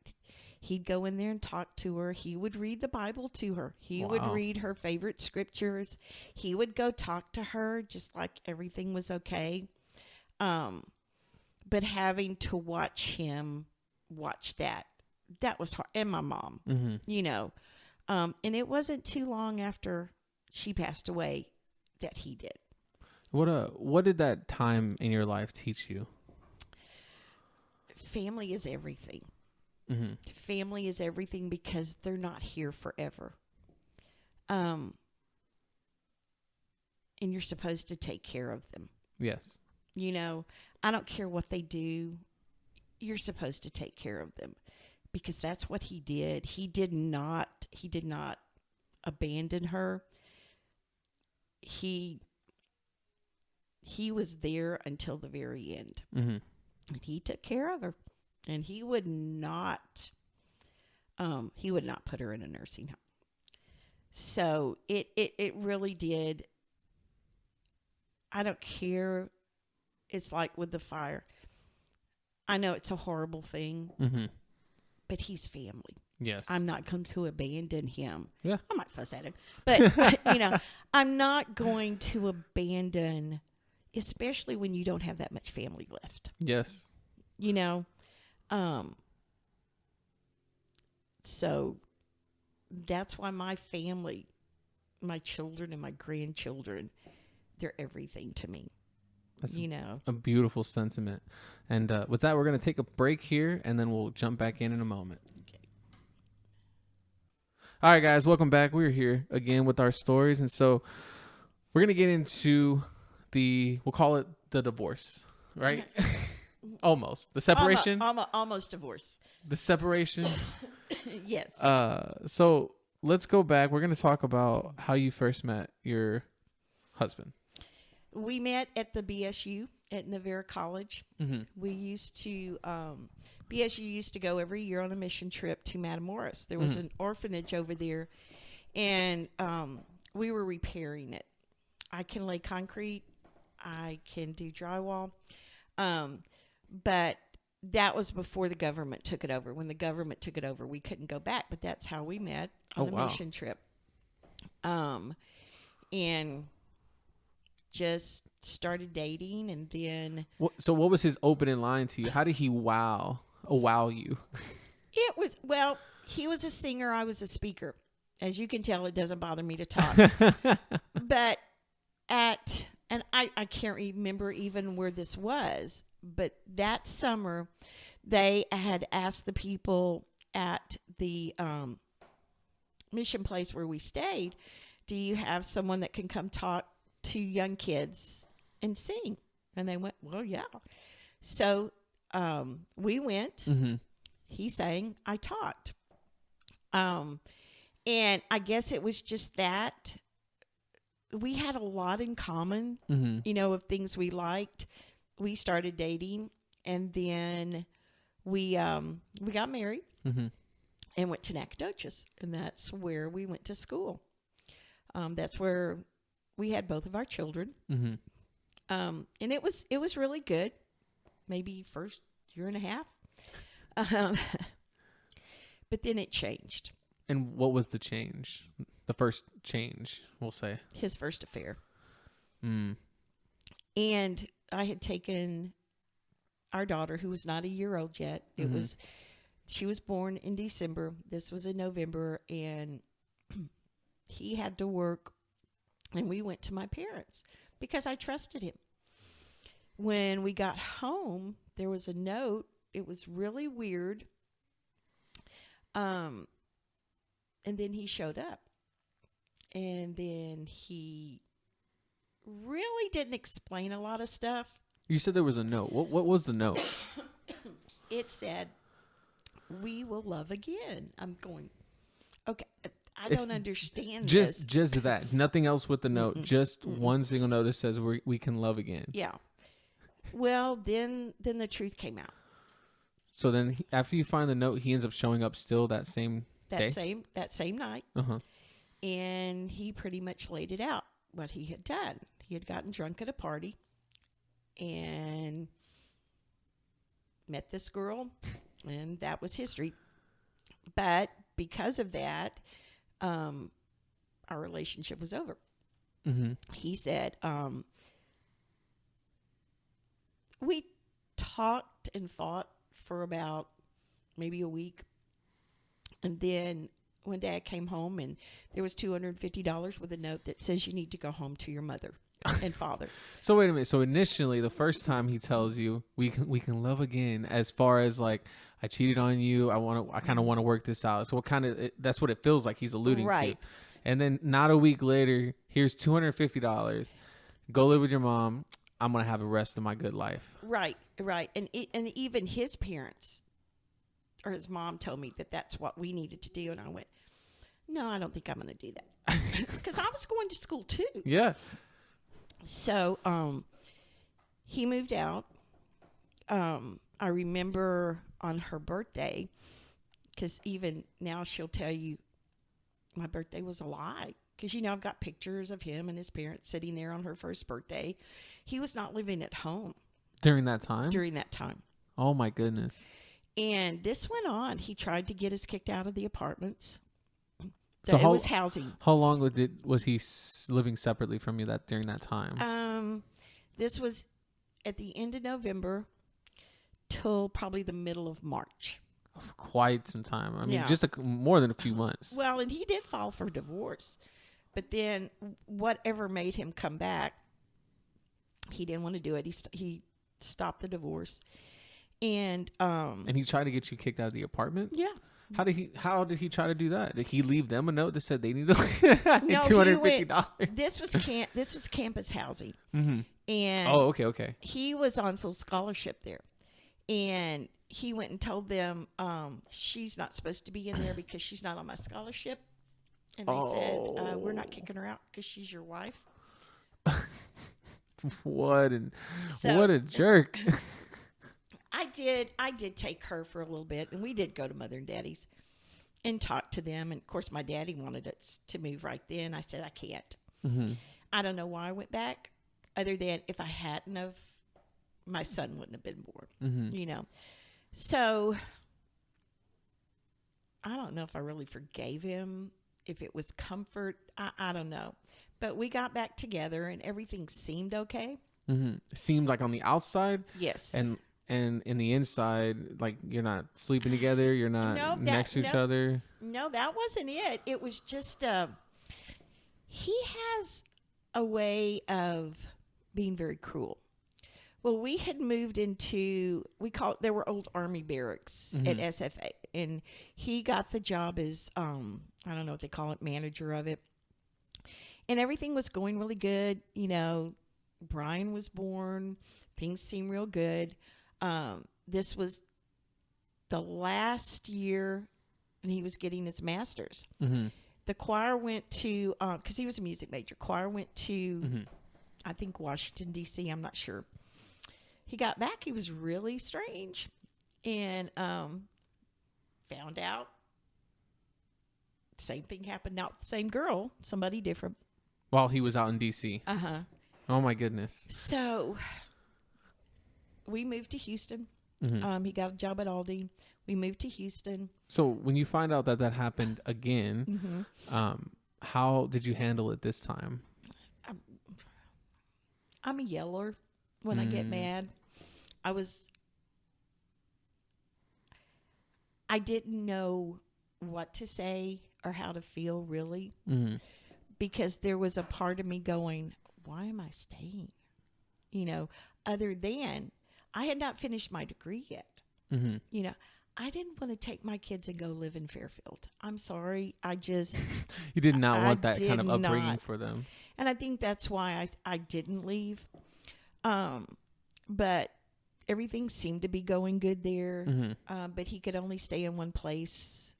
he'd go in there and talk to her. He would read the Bible to her. He would read her favorite scriptures. He would go talk to her just like everything was okay. But having to watch him watch that was hard. And my mom, and it wasn't too long after she passed away that he did. What did that time in your life teach you? Family is everything. Family is everything because they're not here forever. And you're supposed to take care of them. Yes. I don't care what they do. You're supposed to take care of them, because that's what he did. He did not abandon her. He was there until the very end. And he took care of her, and he would not put her in a nursing home. So it really did. I don't care. It's like with the fire. I know it's a horrible thing, but he's family. Yes. I'm not going to abandon him. Yeah. I might fuss at him, but I'm not going to abandon, especially when you don't have that much family left. Yes. So that's why my family, my children and my grandchildren, they're everything to me. That's a beautiful sentiment. And with that, we're going to take a break here, and then we'll jump back in a moment. Okay. All right, guys, welcome back. We're here again with our stories. And so we're going to get into we'll call it the divorce, right? Almost. The separation. Almost divorce. The separation. Yes. So let's go back. We're going to talk about how you first met your husband. We met at the BSU at Navarre College. We used to, BSU used to go every year on a mission trip to Matamoros. There was an orphanage over there, and we were repairing it. I can lay concrete. I can do drywall. But that was before the government took it over. When the government took it over, we couldn't go back, but that's how we met on a mission trip. And just started dating, and then so what was his opening line to you? How did he wow you? It was, he was a singer, I was a speaker. As you can tell, it doesn't bother me to talk. But and I can't remember even where this was, but that summer they had asked the people at the mission place where we stayed, do you have someone that can come talk to young kids and sing? And they went, well, yeah. So we went. He sang, I talked. And I guess it was just that we had a lot in common, of things we liked. We started dating, and then we got married and went to Nacogdoches, and that's where we went to school. That's where we had both of our children. And it was really good. Maybe first year and a half. But then it changed. And what was the change? The first change, we'll say. His first affair. And I had taken our daughter, who was not a year old yet. She was born in December. This was in November, and he had to work And we went to my parents because I trusted him. When we got home, there was a note. It was really weird. And then he showed up. And then he really didn't explain a lot of stuff. You said there was a note. What was the note? It said, "We will love again." I'm going, okay, I don't understand this. Just that. Nothing else with the note. Just one single note that says we can love again. Yeah. Well, then the truth came out. So then after you find the note, he ends up showing up still that same day? That same night. Uh-huh. And he pretty much laid it out, what he had done. He had gotten drunk at a party and met this girl, and that was history. But because of that, our relationship was over. Mm-hmm. He said, we talked and fought for about maybe a week. And then one day I came home and there was $250 with a note that says you need to go home to your mother and father. So wait a minute. So initially, the first time he tells you we can love again, as far as like I cheated on you, I kind of want to work this out. So that's what it feels like he's alluding to. And then not a week later, here's $250. Go live with your mom. I'm gonna have the rest of my good life. Right. And even his parents or his mom told me that that's what we needed to do, and I went, no, I don't think I'm going to do that because I was going to school too. Yeah. So he moved out. I remember on her birthday, because even now she'll tell you my birthday was a lie, because I've got pictures of him and his parents sitting there on her first birthday. He was not living at home during that time. Oh my goodness. And this went on. He tried to get us kicked out of the apartments. So it was housing. How long was he living separately from you during that time? This was at the end of November till probably the middle of March. Quite some time. I mean, just more than a few months. Well, and he did file for divorce. But then whatever made him come back, he didn't want to do it. He stopped the divorce. And he tried to get you kicked out of the apartment? Yeah. How did he try to do that? Did he leave them a note that said they need to $250? This was campus housing. Mm-hmm. And okay. He was on full scholarship there. And he went and told them she's not supposed to be in there because she's not on my scholarship. And they said, we're not kicking her out because she's your wife. What a jerk. I did take her for a little bit, and we did go to Mother and Daddy's and talk to them. And of course, my daddy wanted us to move right then. I said I can't. Mm-hmm. I don't know why I went back, other than if I hadn't of, my son wouldn't have been born. Mm-hmm. So I don't know if I really forgave him, if it was comfort. I don't know, but we got back together, and everything seemed okay. Mm-hmm. Seemed like on the outside, yes, and in the inside, like you're not sleeping together, you're not next to each other. No, that wasn't it. It was just he has a way of being very cruel. Well, we had moved into, there were old Army barracks at SFA, and he got the job as I don't know what they call it, manager of it, and everything was going really good. Brian was born, things seemed real good. This was the last year, and he was getting his master's. Mm-hmm. The choir went to, because he was a music major, choir went to, I think, Washington, D.C., I'm not sure. He got back, he was really strange, and found out same thing happened. Not the same girl, somebody different. While he was out in D.C.? Uh-huh. Oh, my goodness. So we moved to Houston. Mm-hmm. He got a job at Aldi. We moved to Houston. So when you find out that happened again, how did you handle it this time? I'm a yeller when I get mad. I didn't know what to say or how to feel, really. Mm-hmm. because there was a part of me going, why am I staying? You know, other than I had not finished my degree yet. Mm-hmm. You know, I didn't want to take my kids and go live in Fairfield. I'm sorry. I just. You did not want I that kind of did upbringing not. for them. And I think that's why I didn't leave. But everything seemed to be going good there. Mm-hmm. But he could only stay in one place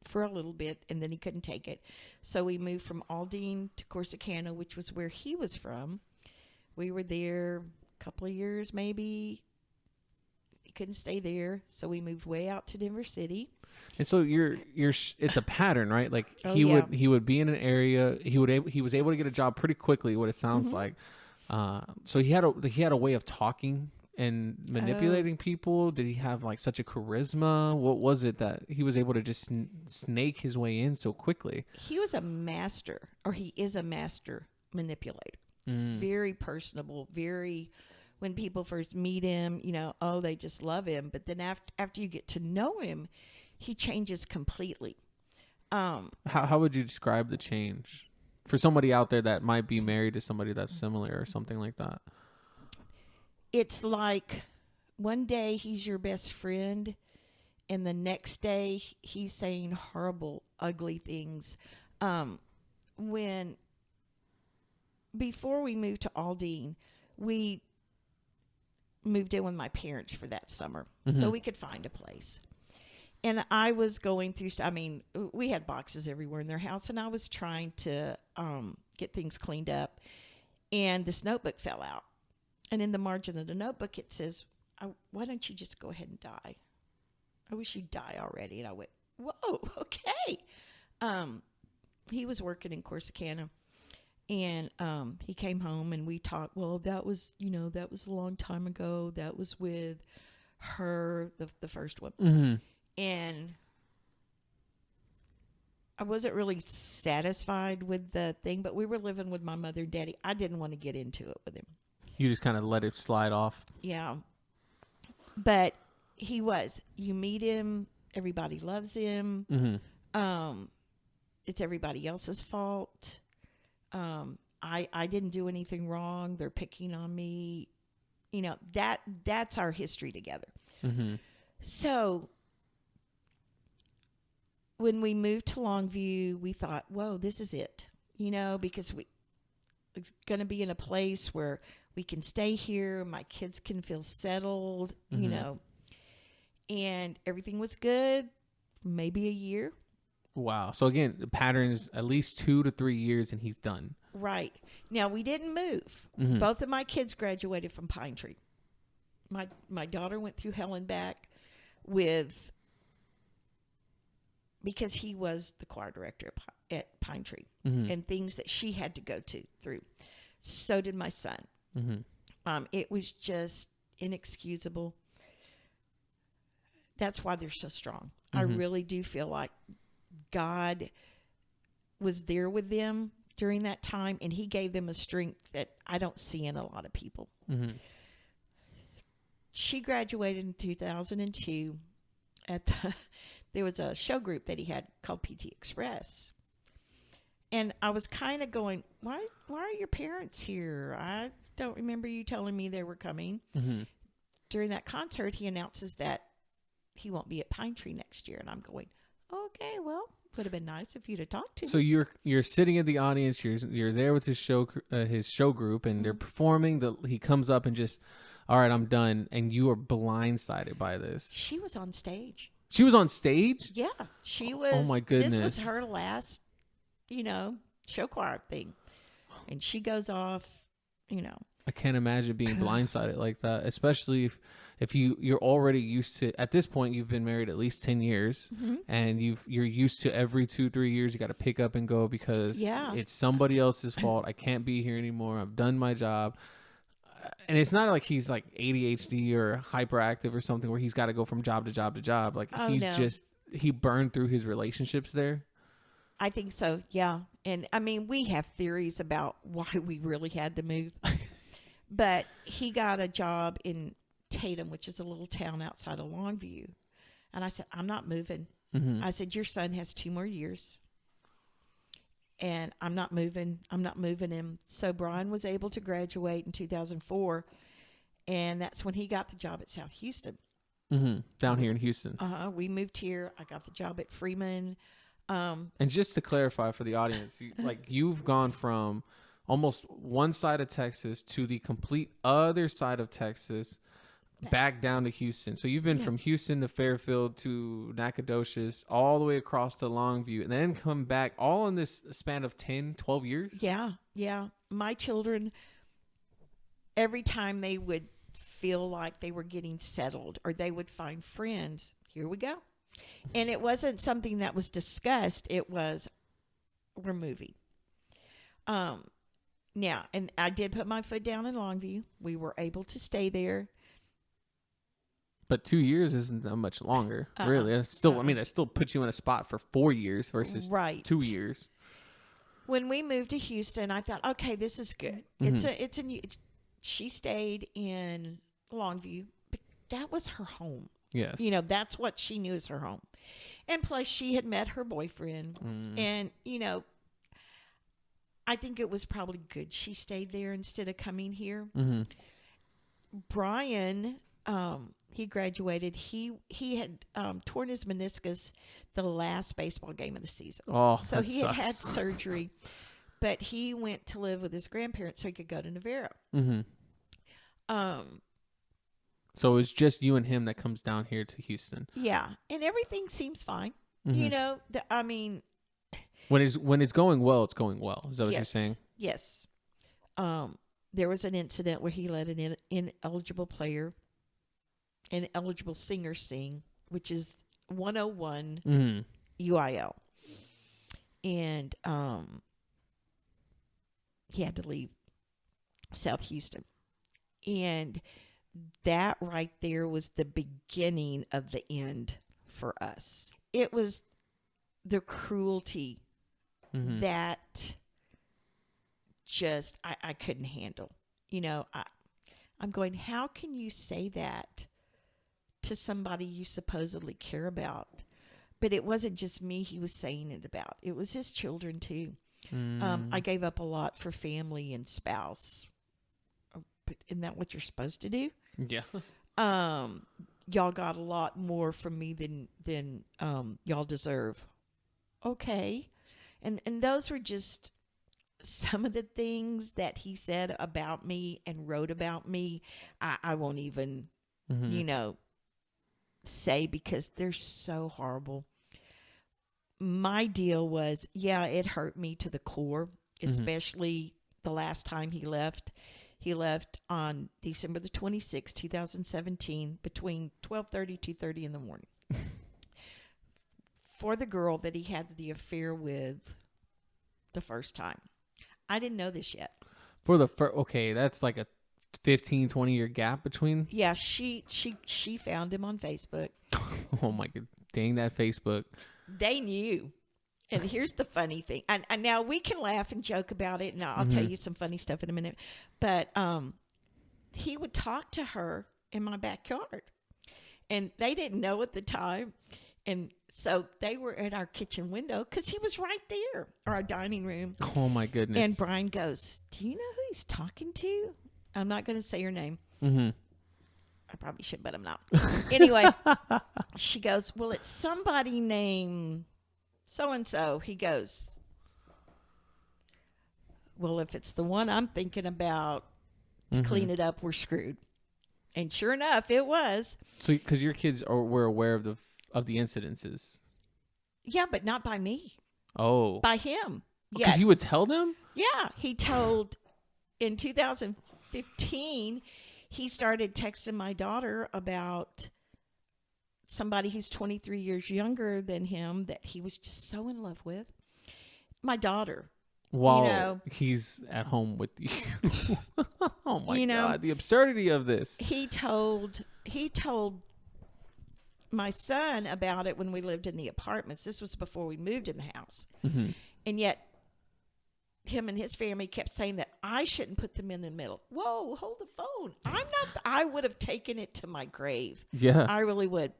for a little bit, and then he couldn't take it. So we moved from Aldine to Corsicana, which was where he was from. We were there a couple of years, maybe. He couldn't stay there, so we moved way out to Denver City. And so it's a pattern, right? Like Oh, he yeah. would be in an area. He was able to get a job pretty quickly. What it sounds Mm-hmm. like. So he had a way of talking and manipulating people. Did he have like such a charisma? What was it that he was able to just snake his way in so quickly? He was a master, or he is a master manipulator. He's very personable, very, when people first meet him, you know, oh, they just love him. But then after you get to know him, he changes completely. How would you describe the change for somebody out there that might be married to somebody that's similar or something like that? It's like one day he's your best friend, and the next day he's saying horrible, ugly things. Before we moved to Aldine, we moved in with my parents for that summer, so we could find a place. And I was going through, we had boxes everywhere in their house, and I was trying to get things cleaned up. And this notebook fell out. And in the margin of the notebook, it says, why don't you just go ahead and die? I wish you'd die already. And I went, whoa, okay. He was working in Corsicana. And he came home, and we talked. Well, that was a long time ago. That was with her, the first one. Mm-hmm. And I wasn't really satisfied with the thing, but we were living with my mother and daddy. I didn't want to get into it with him. You just kind of let it slide off. Yeah. But he was. You meet him, everybody loves him. Mm-hmm. It's everybody else's fault. I didn't do anything wrong. They're picking on me. You know, that's our history together. Mm-hmm. So when we moved to Longview, we thought, whoa, this is it. You know, because we're going to be in a place where we can stay here. My kids can feel settled, you know. And everything was good. Maybe a year. Wow. So again, the pattern is at least 2 to 3 years, and he's done. Right. Now, we didn't move. Both of my kids graduated from Pine Tree. My daughter went through hell and back because he was the choir director at Pine Tree, and things that she had to go through. So did my son. It was just inexcusable. That's why they're so strong. I really do feel like God was there with them during that time, and he gave them a strength that I don't see in a lot of people. She graduated in 2002 there was a show group that he had called PT Express. And I was kind of going, why are your parents here? I don't remember you telling me they were coming. During that concert, he announces that he won't be at Pine Tree next year. And I'm going, okay, well, would have been nice if you'd have talked to me. So you're sitting in the audience. You're there with his show group, and they're performing. He comes up and just, all right, I'm done. And you are blindsided by this. She was on stage. She was on stage? Yeah, she was. Oh my goodness! This was her last, show choir thing, and she goes off. I can't imagine being blindsided like that, especially if you're already used to. At this point, you've been married at least 10 years, and you're used to every 2-3 years you got to pick up and go because it's somebody else's fault. I can't be here anymore. I've done my job. And it's not like he's like ADHD or hyperactive or something where he's got to go from job to job to job. Like he burned through his relationships there. I think so. Yeah. And I mean, we have theories about why we really had to move, but he got a job in Tatum, which is a little town outside of Longview. And I said, I'm not moving. I said, your son has 2 more years. and I'm not moving him. So Brian was able to graduate in 2004, and that's when he got the job at South Houston. Down here in Houston. We moved here. I got the job at Freeman. And just to clarify for the audience, you've gone from almost one side of Texas to the complete other side of Texas, back down to Houston. So you've been from Houston to Fairfield to Nacogdoches, all the way across to Longview, and then come back all in this span of 10, 12 years? Yeah. My children, every time they would feel like they were getting settled or they would find friends, here we go. And it wasn't something that was discussed. It was, we're moving. Now, and I did put my foot down in Longview. We were able to stay there. But 2 years isn't that much longer, really. It's still, I mean, that still puts you in a spot for 4 years versus 2 years. When we moved to Houston, I thought, okay, this is good. It's a new. She stayed in Longview, but that was her home. Yes. You know, that's what she knew as her home. And plus, she had met her boyfriend. And, you know, I think it was probably good she stayed there instead of coming here. Brian, he graduated. He had torn his meniscus the last baseball game of the season. Oh, so he had surgery, but he went to live with his grandparents so he could go to Navarro. So it's just you and him that comes down here to Houston. Yeah, and everything seems fine. You know, I mean, when it's going well, it's going well. Is that what you're saying? Yes. There was an incident where he let an ineligible singer sing, which is 101 UIL. And he had to leave South Houston. And that right there was the beginning of the end for us. It was the cruelty that just I couldn't handle. You know, I'm going, how can you say that to somebody you supposedly care about? But it wasn't just me he was saying it about. It was his children too. I gave up a lot for family and spouse. But isn't that what you're supposed to do? Yeah. Y'all got a lot more from me than y'all deserve. Okay. And those were just some of the things that he said about me and wrote about me. I won't even, you know, say because they're so horrible. My deal was, it hurt me to the core, especially the last time he left. He left on December the 26th, 2017, between 12:30, 2:30 in the morning. For the girl that he had the affair with the first time. I didn't know this yet. For the okay, that's like a 15, 20-year gap between? Yeah, she found him on Facebook. Oh my god, dang that Facebook. They knew. And here's the funny thing. And now we can laugh and joke about it, and I'll tell you some funny stuff in a minute. But he would talk to her in my backyard. And they didn't know at the time. And so they were at our kitchen window because he was right there, or our dining room. Oh, my goodness. And Brian goes, do you know who he's talking to? I'm not going to say her name. I probably should, but I'm not. Anyway, she goes, well, it's somebody named so-and-so. He goes, well, if it's the one I'm thinking about to clean it up, we're screwed. And sure enough, it was. So, because your kids were aware of the incidences. Yeah, but not by me. Oh. By him. Because he would tell them? Yeah. He told, in 2015, he started texting my daughter about somebody who's 23 years younger than him that he was just so in love with. My daughter. While he's at home with you. Oh my God, the absurdity of this. He told my son about it when we lived in the apartments. This was before we moved in the house. And yet him and his family kept saying that I shouldn't put them in the middle. Whoa, hold the phone. I would have taken it to my grave. Yeah. I really would.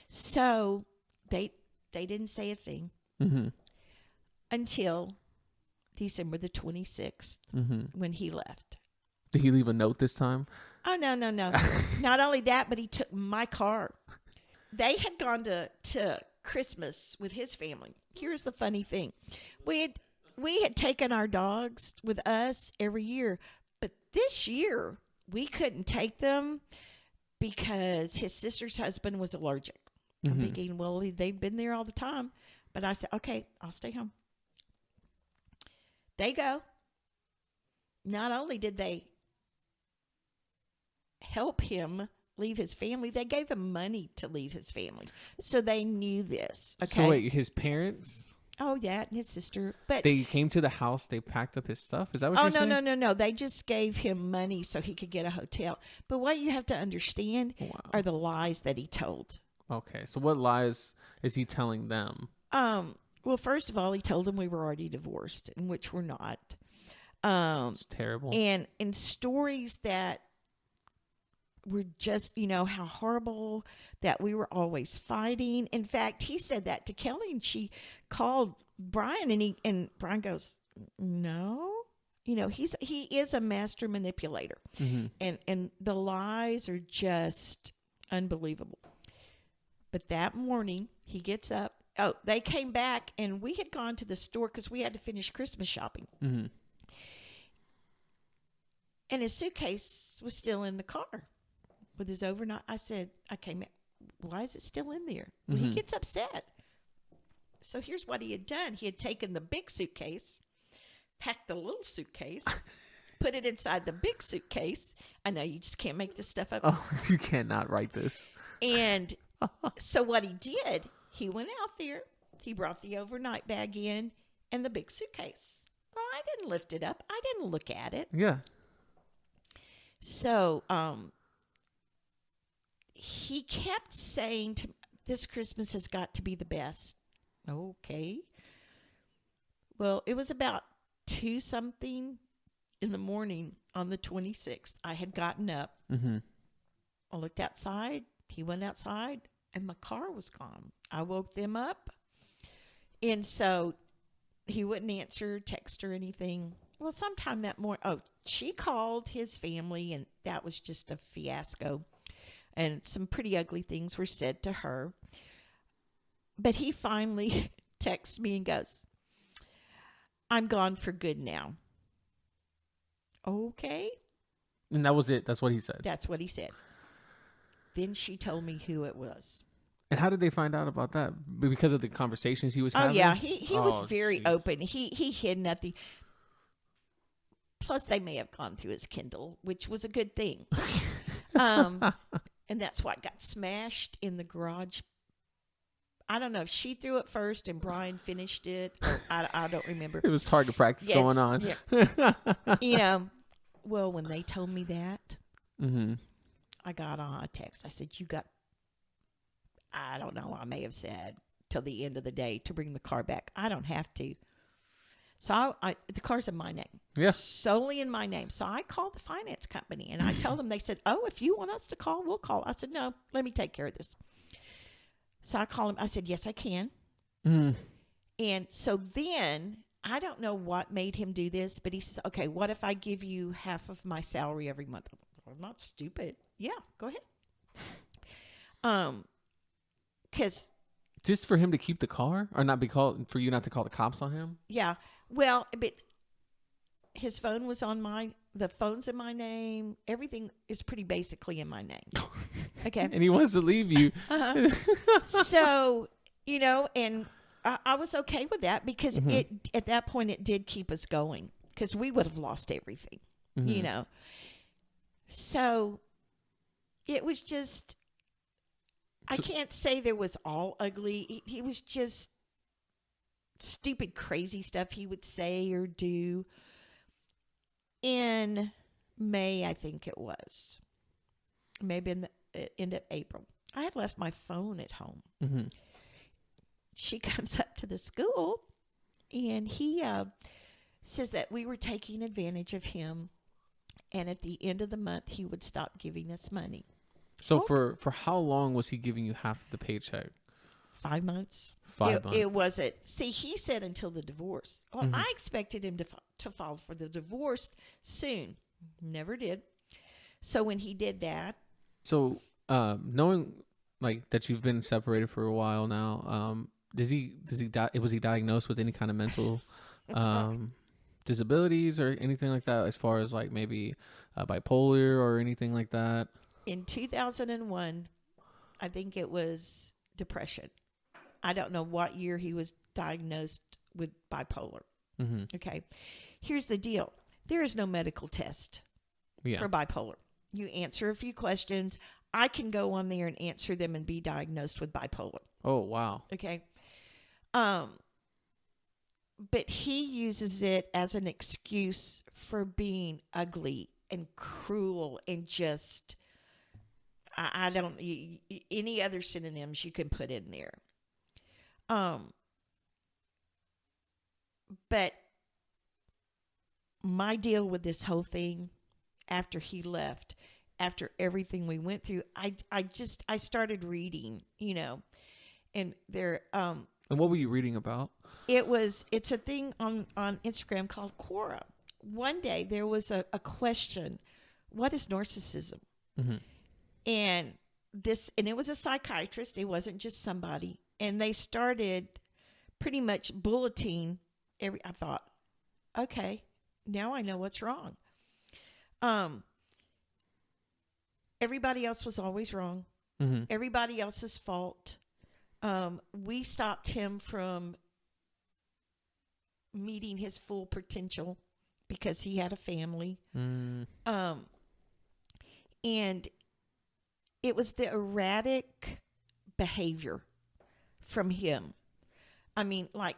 So they didn't say a thing. until December the 26th when he left. Did he leave a note this time? Oh, no. Not only that, but he took my car. They had gone to Christmas with his family. Here's the funny thing. We had taken our dogs with us every year, but this year we couldn't take them because his sister's husband was allergic. I'm thinking, well, they've been there all the time. But I said, okay, I'll stay home. They go. Not only did they help him leave his family, they gave him money to leave his family. So they knew this. Okay. So wait, his parents? Oh, yeah, and his sister. But they came to the house, they packed up his stuff? Is that what you're saying? No. They just gave him money so he could get a hotel. But what you have to understand are the lies that he told. Okay, so what lies is he telling them? Well, first of all, he told them we were already divorced, and which we're not. It's terrible. And in stories that were just, how horrible that we were always fighting. In fact, he said that to Kelly, and she called Brian, and Brian goes, no. He is a master manipulator, and the lies are just unbelievable. But that morning, he gets up. Oh, they came back, and we had gone to the store because we had to finish Christmas shopping. And his suitcase was still in the car with his overnight. I said, okay, why is it still in there? Well, he gets upset. So here's what he had done. He had taken the big suitcase, packed the little suitcase, put it inside the big suitcase. I know you just can't make this stuff up. Oh, you cannot write this. And so what he did, he went out there, he brought the overnight bag in and the big suitcase. Well, I didn't lift it up. I didn't look at it. Yeah. So he kept saying to this Christmas has got to be the best. Okay. Well, it was about 2-something in the morning on the 26th. I had gotten up. I looked outside. He went outside, and my car was gone. I woke them up, and so he wouldn't answer, text, or anything. Well, sometime that morning, she called his family, and that was just a fiasco, and some pretty ugly things were said to her. But he finally texts me and goes, I'm gone for good now. Okay. And that was it. That's what he said. That's what he said. Then she told me who it was. And how did they find out about that? Because of the conversations he was having? Oh, yeah. He was very open. He hid nothing. Plus, they may have gone through his Kindle, which was a good thing. And that's what got smashed in the garage. I don't know if she threw it first and Brian finished it. Or I don't remember. It was target practice going on. Yeah. Well, when they told me that, I got on a text. I said, I don't know, I may have said till the end of the day to bring the car back. I don't have to. So the car's in my name. Yeah. Solely in my name. So I called the finance company and I told them, they said, oh, if you want us to call, we'll call. I said, no, let me take care of this. So I called him. I said, yes, I can. And so then I don't know what made him do this, but he says, okay, what if I give you half of my salary every month? I'm not stupid. Yeah, go ahead. Because just for him to keep the car, or not be called, for you not to call the cops on him? Yeah. Well, but his phone was the phone's in my name. Everything is pretty basically in my name. Okay. And he wants to leave you. So, and I was okay with that because at that point it did keep us going because we would have lost everything, So it was just, I can't say there was all ugly. He was just stupid, crazy stuff he would say or do. In May, I think it was. Maybe in the end of April. I had left my phone at home. She comes up to the school, and he says that we were taking advantage of him, and at the end of the month, he would stop giving us money. So for how long was he giving you half of the paycheck? 5 months. 5 months. It wasn't. See, he said until the divorce. Well, I expected him to file for the divorce soon. Never did. So when he did that, So, knowing like that you've been separated for a while now, was he diagnosed with any kind of mental disabilities or anything like that, as far as like maybe bipolar or anything like that? in 2001, I think it was depression. I don't know what year he was diagnosed with bipolar. Okay. Here's the deal. There is no medical test for bipolar. You answer a few questions. I can go on there and answer them and be diagnosed with bipolar. Oh, wow. Okay. But he uses it as an excuse for being ugly and cruel and just, I don't, any other synonyms you can put in there. But my deal with this whole thing after he left, after everything we went through, I started reading, and there, And what were you reading about? it's a thing on Instagram called Quora. One day there was a question, what is narcissism? And it was a psychiatrist. It wasn't just somebody. And they started pretty much bulleting I thought, okay, now I know what's wrong. Everybody else was always wrong. Everybody else's fault. We stopped him from meeting his full potential because he had a family. And it was the erratic behavior from him. I mean, like,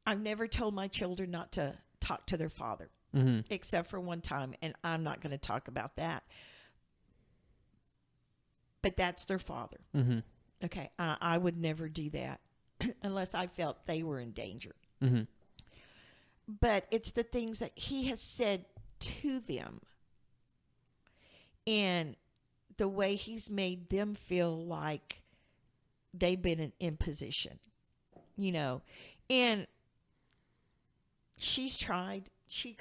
I've never told my children not to talk to their father, except for one time, and I'm not going to talk about that. But that's their father. Okay, I would never do that unless I felt they were in danger. But it's the things that he has said to them and the way he's made them feel like they've been in imposition, and she's tried. She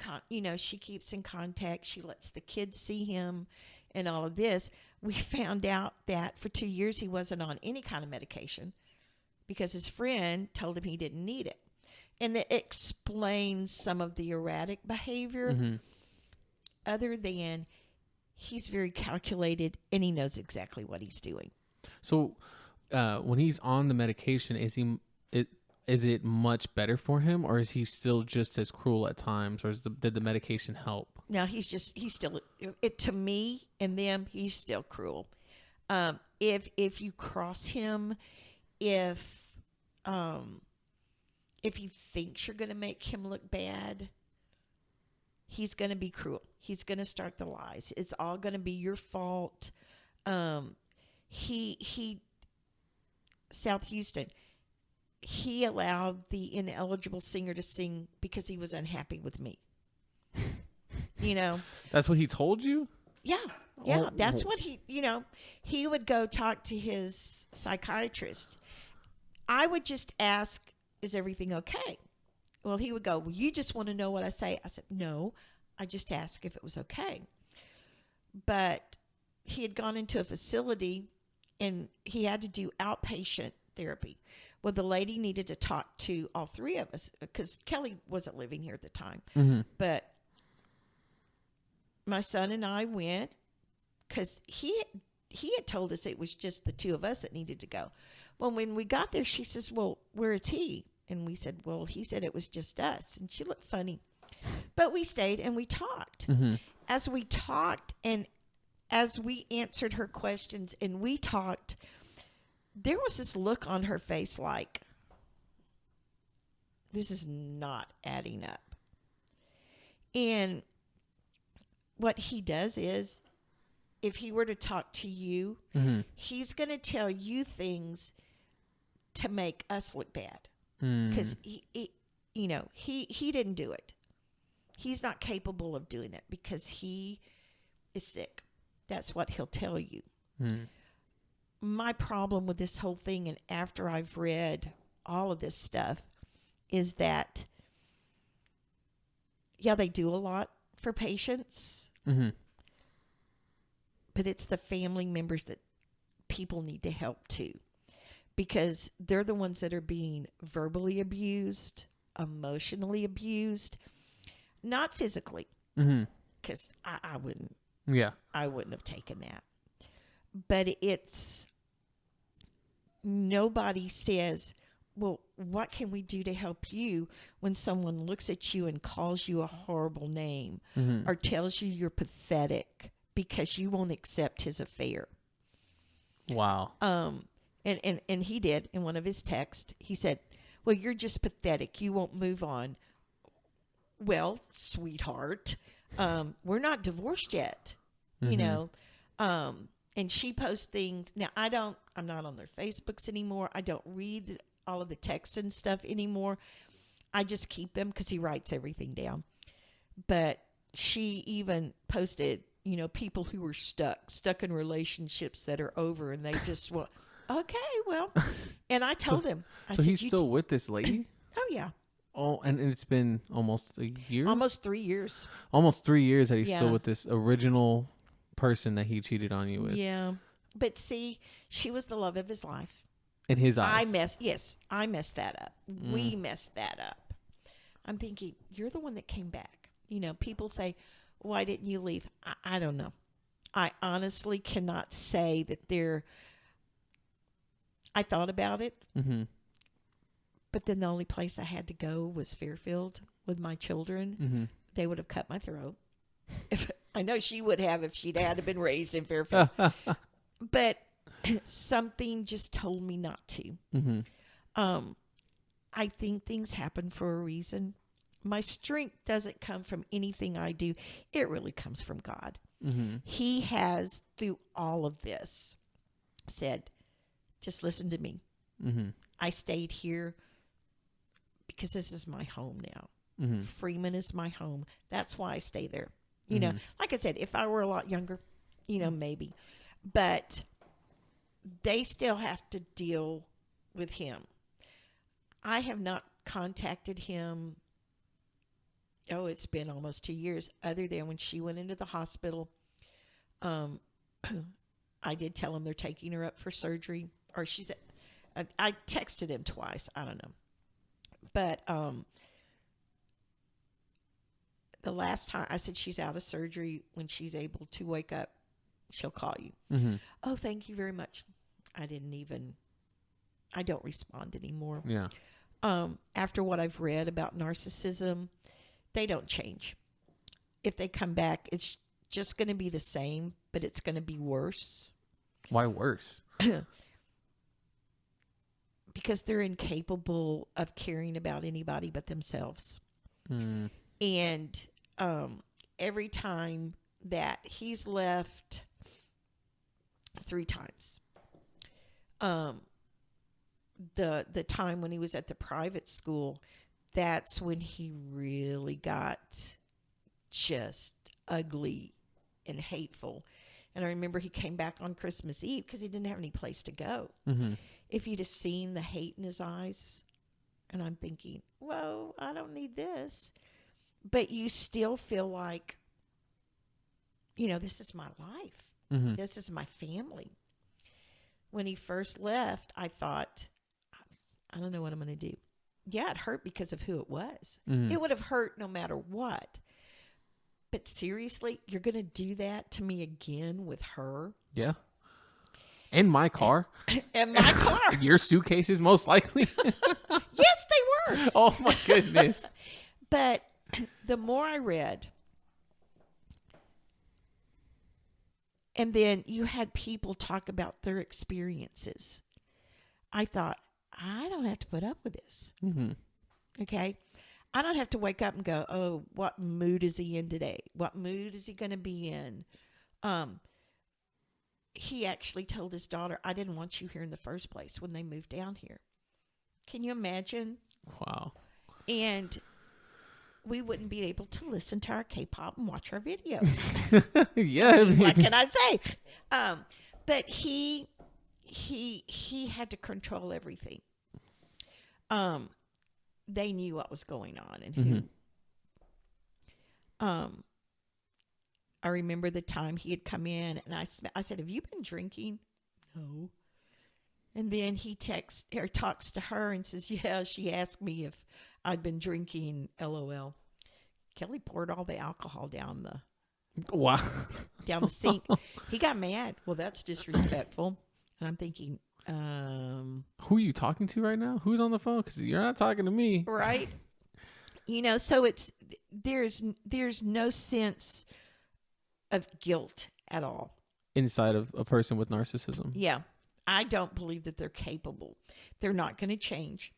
keeps in contact. She lets the kids see him and all of this. We found out that for 2 years he wasn't on any kind of medication because his friend told him he didn't need it. And that explains some of the erratic behavior, other than he's very calculated and he knows exactly what he's doing. So when he's on the medication, is it much better for him, or is he still just as cruel at times, or did the medication help? No, he's still, to me and them, he's still cruel. If you cross him, if he thinks you're going to make him look bad, he's going to be cruel. He's going to start the lies. It's all going to be your fault. South Houston, he allowed the ineligible singer to sing because he was unhappy with me. That's what he told you? Yeah. Yeah. That's what he would go talk to his psychiatrist. I would just ask, is everything okay? Well, he would go, well, you just want to know what I say. I said, no, I just asked if it was okay. But he had gone into a facility and he had to do outpatient therapy. Well, the lady needed to talk to all three of us because Kelly wasn't living here at the time. But my son and I went because he had told us it was just the two of us that needed to go. Well, when we got there, she says, well, where is he? And we said, well, he said it was just us. And she looked funny. But we stayed and we talked. As we talked and as we answered her questions and we talked, there was this look on her face like, this is not adding up. And what he does is, if he were to talk to you, he's going to tell you things to make us look bad. Because he didn't do it. He's not capable of doing it because he is sick. That's what he'll tell you. my problem with this whole thing, and after I've read all of this stuff, is that, yeah, they do a lot for patients, Mm-hmm. but it's the family members that people need to help too, because they're the ones that are being verbally abused, emotionally abused, not physically, Mm-hmm. because I wouldn't Yeah. have taken that. But it's, nobody says, well, what can we do to help you when someone looks at you and calls you a horrible name, Mm-hmm. or tells you you're pathetic because you won't accept his affair? Wow. And he did in one of his texts. He said, well, you're just pathetic. You won't move on. Well, sweetheart, we're not divorced yet, you know. And she posts things. Now, I'm not on their Facebooks anymore. I don't read all of the texts and stuff anymore. I just keep them because he writes everything down. But she even posted, you know, people who are stuck in relationships that are over, and they just, well, okay, well. And I told him. I So said, he's still with this lady? Oh, yeah. Oh, and it's been almost a year? Almost 3 years. Almost 3 years that he's Yeah. still with this original person that he cheated on you with. Yeah. But see, she was the love of his life. In his eyes. I messed that up. We messed that up. I'm thinking, you're the one that came back. You know, people say, why didn't you leave? I don't know. I honestly cannot say that I thought about it, Mm-hmm. but then the only place I had to go was Fairfield with my children. Mm-hmm. They would have cut my throat. I know she would have if she'd had been raised in Fairfield. But something just told me not to. Mm-hmm. I think things happen for a reason. My strength doesn't come from anything I do. It really comes from God. Mm-hmm. He has, through all of this, said, just listen to me. Mm-hmm. I stayed here because this is my home now. Mm-hmm. Freeman is my home. That's why I stay there. You know, like I said, if I were a lot younger, you know, maybe. But they still have to deal with him. I have not contacted him. Oh, it's been almost 2 years, other than when she went into the hospital. I did tell him they're taking her up for surgery, or I texted him twice. I don't know. But the last time I said she's out of surgery, when she's able to wake up, she'll call you. Mm-hmm. Oh, thank you very much. I don't respond anymore. Yeah. After what I've read about narcissism, they don't change. If they come back, it's just going to be the same, but it's going to be worse. Why worse? Because they're incapable of caring about anybody but themselves. Mm. And every time that he's left 3 times, the time when he was at the private school, that's when he really got just ugly and hateful. And I remember he came back on Christmas Eve because he didn't have any place to go. Mm-hmm. If you'd have seen the hate in his eyes, and I'm thinking, whoa, I don't need this. But you still feel like, you know, this is my life. Mm-hmm. This is my family. When he first left, I thought, I don't know what I'm going to do. Yeah, it hurt because of who it was. Mm-hmm. It would have hurt no matter what. But seriously, you're going to do that to me again with her? Yeah. In my car. And my car. Your suitcases, most likely. Yes, they were. Oh, my goodness. But the more I read, and then you had people talk about their experiences, I thought, I don't have to put up with this. Mm-hmm. Okay? I don't have to wake up and go, oh, what mood is he in today? What mood is he going to be in? He actually told his daughter, I didn't want you here in the first place when they moved down here. Can you imagine? Wow. And we wouldn't be able to listen to our K-pop and watch our videos. Yeah. What can I say? But he he had to control everything. They knew what was going on and who. I remember the time he had come in, and I said, "Have you been drinking?" No. And then he talks to her and says, "Yeah, she asked me if I'd been drinking, LOL." Kelly poured all the alcohol down the sink. He got mad. Well, that's disrespectful. And I'm thinking, who are you talking to right now? Who's on the phone? Because you're not talking to me. Right. So there's no sense of guilt at all inside of a person with narcissism. Yeah. I don't believe that they're capable. They're not going to change.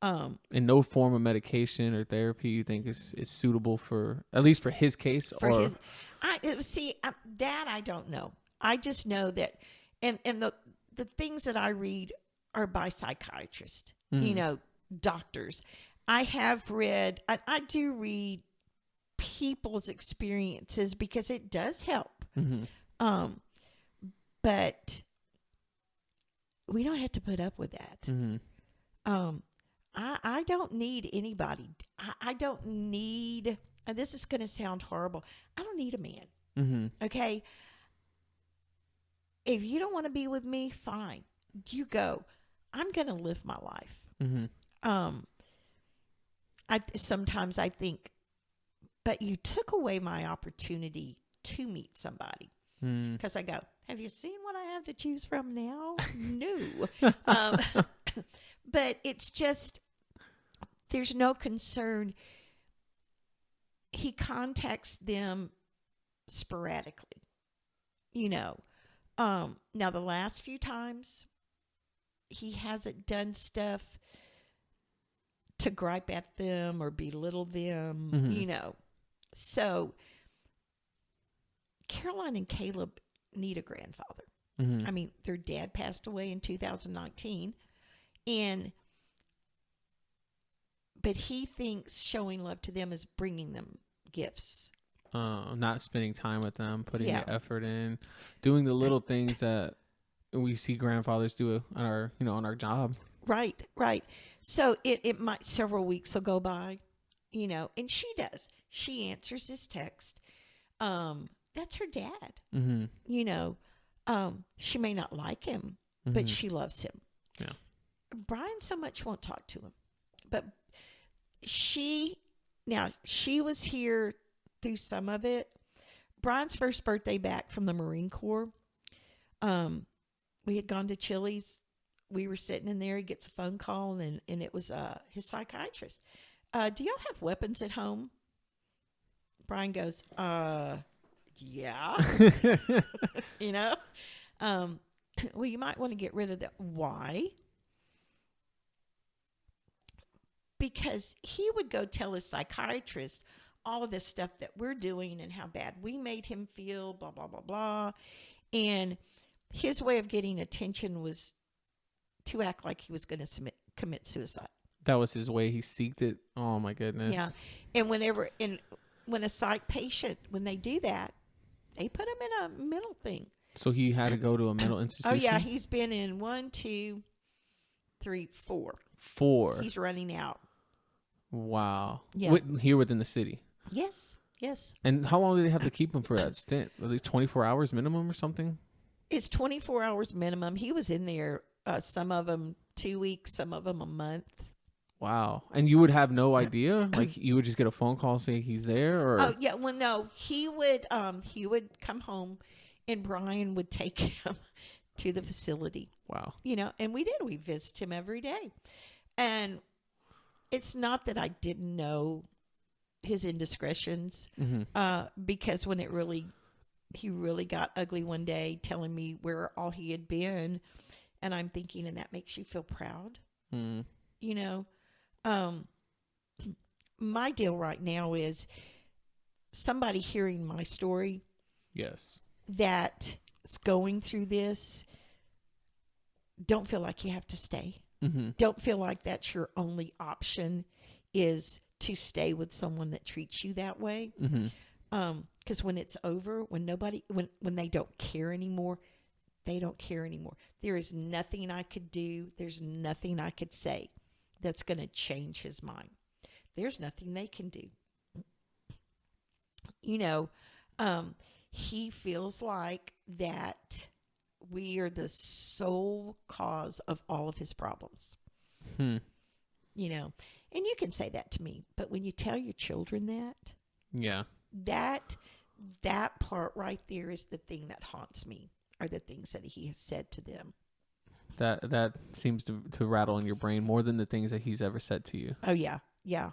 And no form of medication or therapy you think is suitable for, at least for his case? That I don't know. I just know that, and the things that I read are by psychiatrists, doctors. I have read, I do read people's experiences because it does help. But we don't have to put up with that. I don't need anybody. I don't need, and this is going to sound horrible, I don't need a man. Okay? If you don't want to be with me, fine. You go. I'm going to live my life. Sometimes I think, but you took away my opportunity to meet somebody. Because I go, have you seen what I have to choose from now? No. But it's just, there's no concern. He contacts them sporadically, Now, the last few times, he hasn't done stuff to gripe at them or belittle them, So, Caroline and Caleb need a grandfather. I mean, their dad passed away in 2019, but he thinks showing love to them is bringing them gifts. Not spending time with them, putting the effort in, doing the little things that we see grandfathers do on our job. Right. So it might, several weeks will go by, and she does. She answers his text. That's her dad. She may not like him, but she loves him. Yeah. Brian so much won't talk to him, but she was here through some of it. Brian's first birthday back from the Marine Corps, we had gone to Chili's. We were sitting in there. He gets a phone call, and it was his psychiatrist. Do y'all have weapons at home? Brian goes, yeah. Well, you might want to get rid of that. Why? Because he would go tell his psychiatrist all of this stuff that we're doing and how bad we made him feel, blah, blah, blah, blah. And his way of getting attention was to act like he was going to commit suicide. That was his way. He seeked it. Oh, my goodness. Yeah. And when a psych patient, when they do that, they put him in a mental thing. So he had to go to a mental institution? Oh, yeah. He's been in 1, 2, 3, 4. 4. He's running out. Wow. Yeah. Here within the city? Yes. And how long did they have to keep him for that stint? At least 24 hours minimum or something? It's 24 hours minimum. He was in there, some of them 2 weeks, some of them a month. Wow. And you would have no idea? Like, you would just get a phone call saying he's there? Or? Oh, yeah. Well, no. He would come home, and Brian would take him to the facility. Wow. And we did. We visited him every day. And it's not that I didn't know his indiscretions, because when he really got ugly one day, telling me where all he had been, and I'm thinking, and that makes you feel proud, my deal right now is somebody hearing my story. Yes. That's going through this. Don't feel like you have to stay. Don't feel like that's your only option is to stay with someone that treats you that way. Because when it's over, when they don't care anymore, they don't care anymore. There is nothing I could do. There's nothing I could say that's going to change his mind. There's nothing they can do. You know, he feels like that we are the sole cause of all of his problems. You know, and you can say that to me, but when you tell your children that, yeah, that part right there is the thing that haunts me, are the things that he has said to them. That seems to rattle in your brain more than the things that he's ever said to you. Oh yeah, yeah.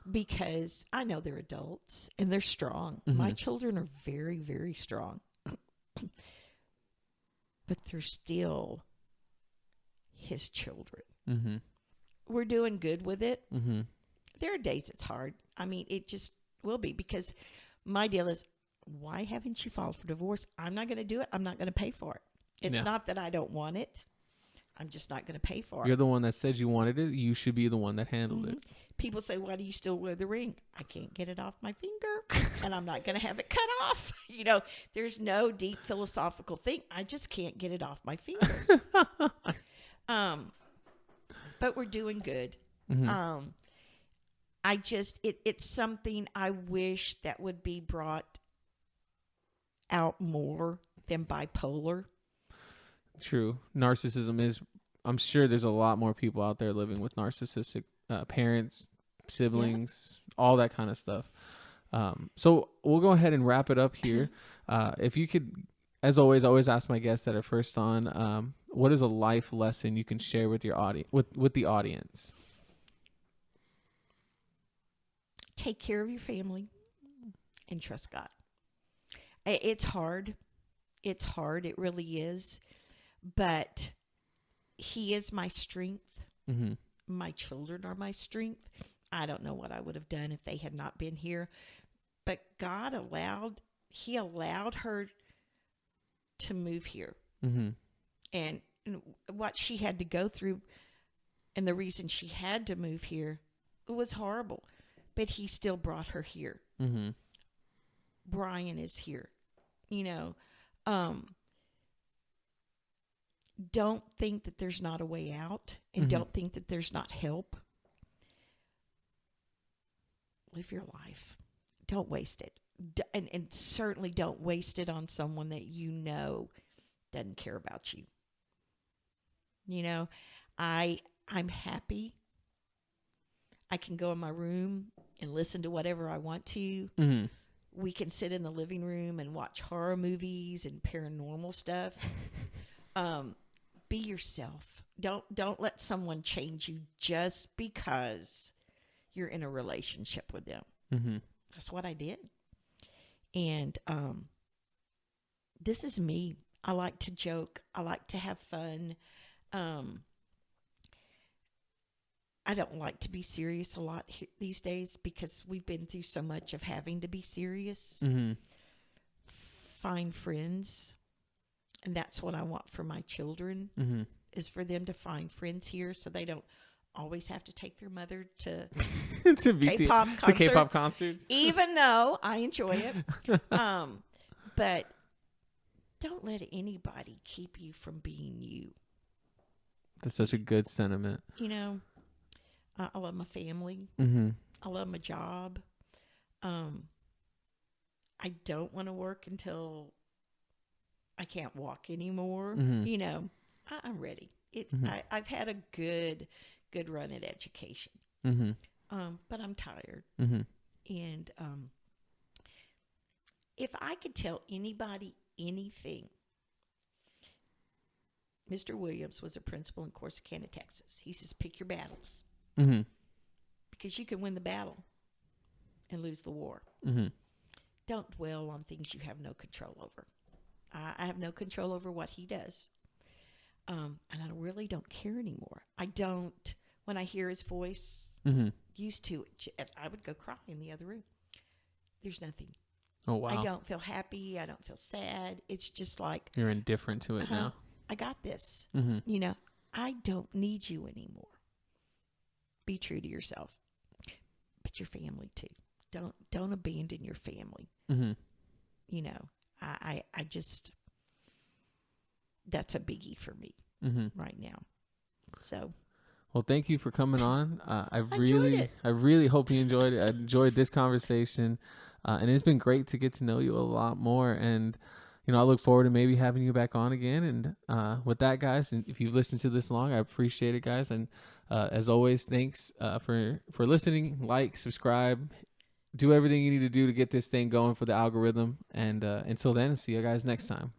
Because I know they're adults and they're strong. Mm-hmm. My children are very, very strong. But they're still his children. Mm-hmm. We're doing good with it. Mm-hmm. There are days it's hard. I mean, it just will be, because my deal is, why haven't you filed for divorce? I'm not going to do it. I'm not going to pay for it. It's not that I don't want it. I'm just not going to pay for it. You're the one that said you wanted it. You should be the one that handled it. People say, why do you still wear the ring? I can't get it off my finger, and I'm not going to have it cut off. You know, there's no deep philosophical thing. I just can't get it off my finger. But we're doing good. Mm-hmm. I just, it's something I wish that would be brought out more than bipolar. True. Narcissism is, I'm sure there's a lot more people out there living with narcissistic parents, siblings, all that kind of stuff. So we'll go ahead and wrap it up here. If you could, as always, I always ask my guests that are first on, what is a life lesson you can share with your audience, with the audience? Take care of your family and trust God. It's hard. It's hard. It really is. But he is my strength. Mm-hmm. My children are my strength. I don't know what I would have done if they had not been here. But God allowed her to move here. Mm-hmm. And what she had to go through, and the reason she had to move here, it was horrible. But he still brought her here. Mm-hmm. Brian is here. You know, don't think that there's not a way out, and don't think that there's not help. Live your life. Don't waste it. And certainly don't waste it on someone that you know doesn't care about you. You know, I'm happy. I can go in my room and listen to whatever I want to. Mm-hmm. We can sit in the living room and watch horror movies and paranormal stuff. Be yourself. Don't let someone change you just because you're in a relationship with them. Mm-hmm. That's what I did. And this is me. I like to joke. I like to have fun. I don't like to be serious a lot these days because we've been through so much of having to be serious. Mm-hmm. Find friends. And that's what I want for my children, is for them to find friends here so they don't always have to take their mother to K-pop concerts. Even though I enjoy it. But don't let anybody keep you from being you. That's such a good sentiment. You know, I love my family. Mm-hmm. I love my job. I don't want to work until I can't walk anymore. Mm-hmm. You know, I'm ready. I've had a good run at education. Mm-hmm. But I'm tired. Mm-hmm. And if I could tell anybody anything, Mr. Williams was a principal in Corsicana, Texas. He says, pick your battles. Mm-hmm. Because you can win the battle and lose the war. Mm-hmm. Don't dwell on things you have no control over. I have no control over what he does. And I really don't care anymore. I don't, when I hear his voice, used to it, I would go cry in the other room. There's nothing. Oh, wow. I don't feel happy. I don't feel sad. It's just like, you're indifferent to it now. I got this. Mm-hmm. You know, I don't need you anymore. Be true to yourself, but your family too. Don't abandon your family. Mm-hmm. You know, I just, that's a biggie for me Mm-hmm. right now. So Well, thank you for coming on. I enjoyed it. really hope you enjoyed it. I enjoyed this conversation, and it's been great to get to know you a lot more. And I look forward to maybe having you back on again. And with that, guys, and if you've listened to this long, I appreciate it, guys. And as always, thanks for listening. Like, subscribe, do everything you need to do to get this thing going for the algorithm. And until then, see you guys next time.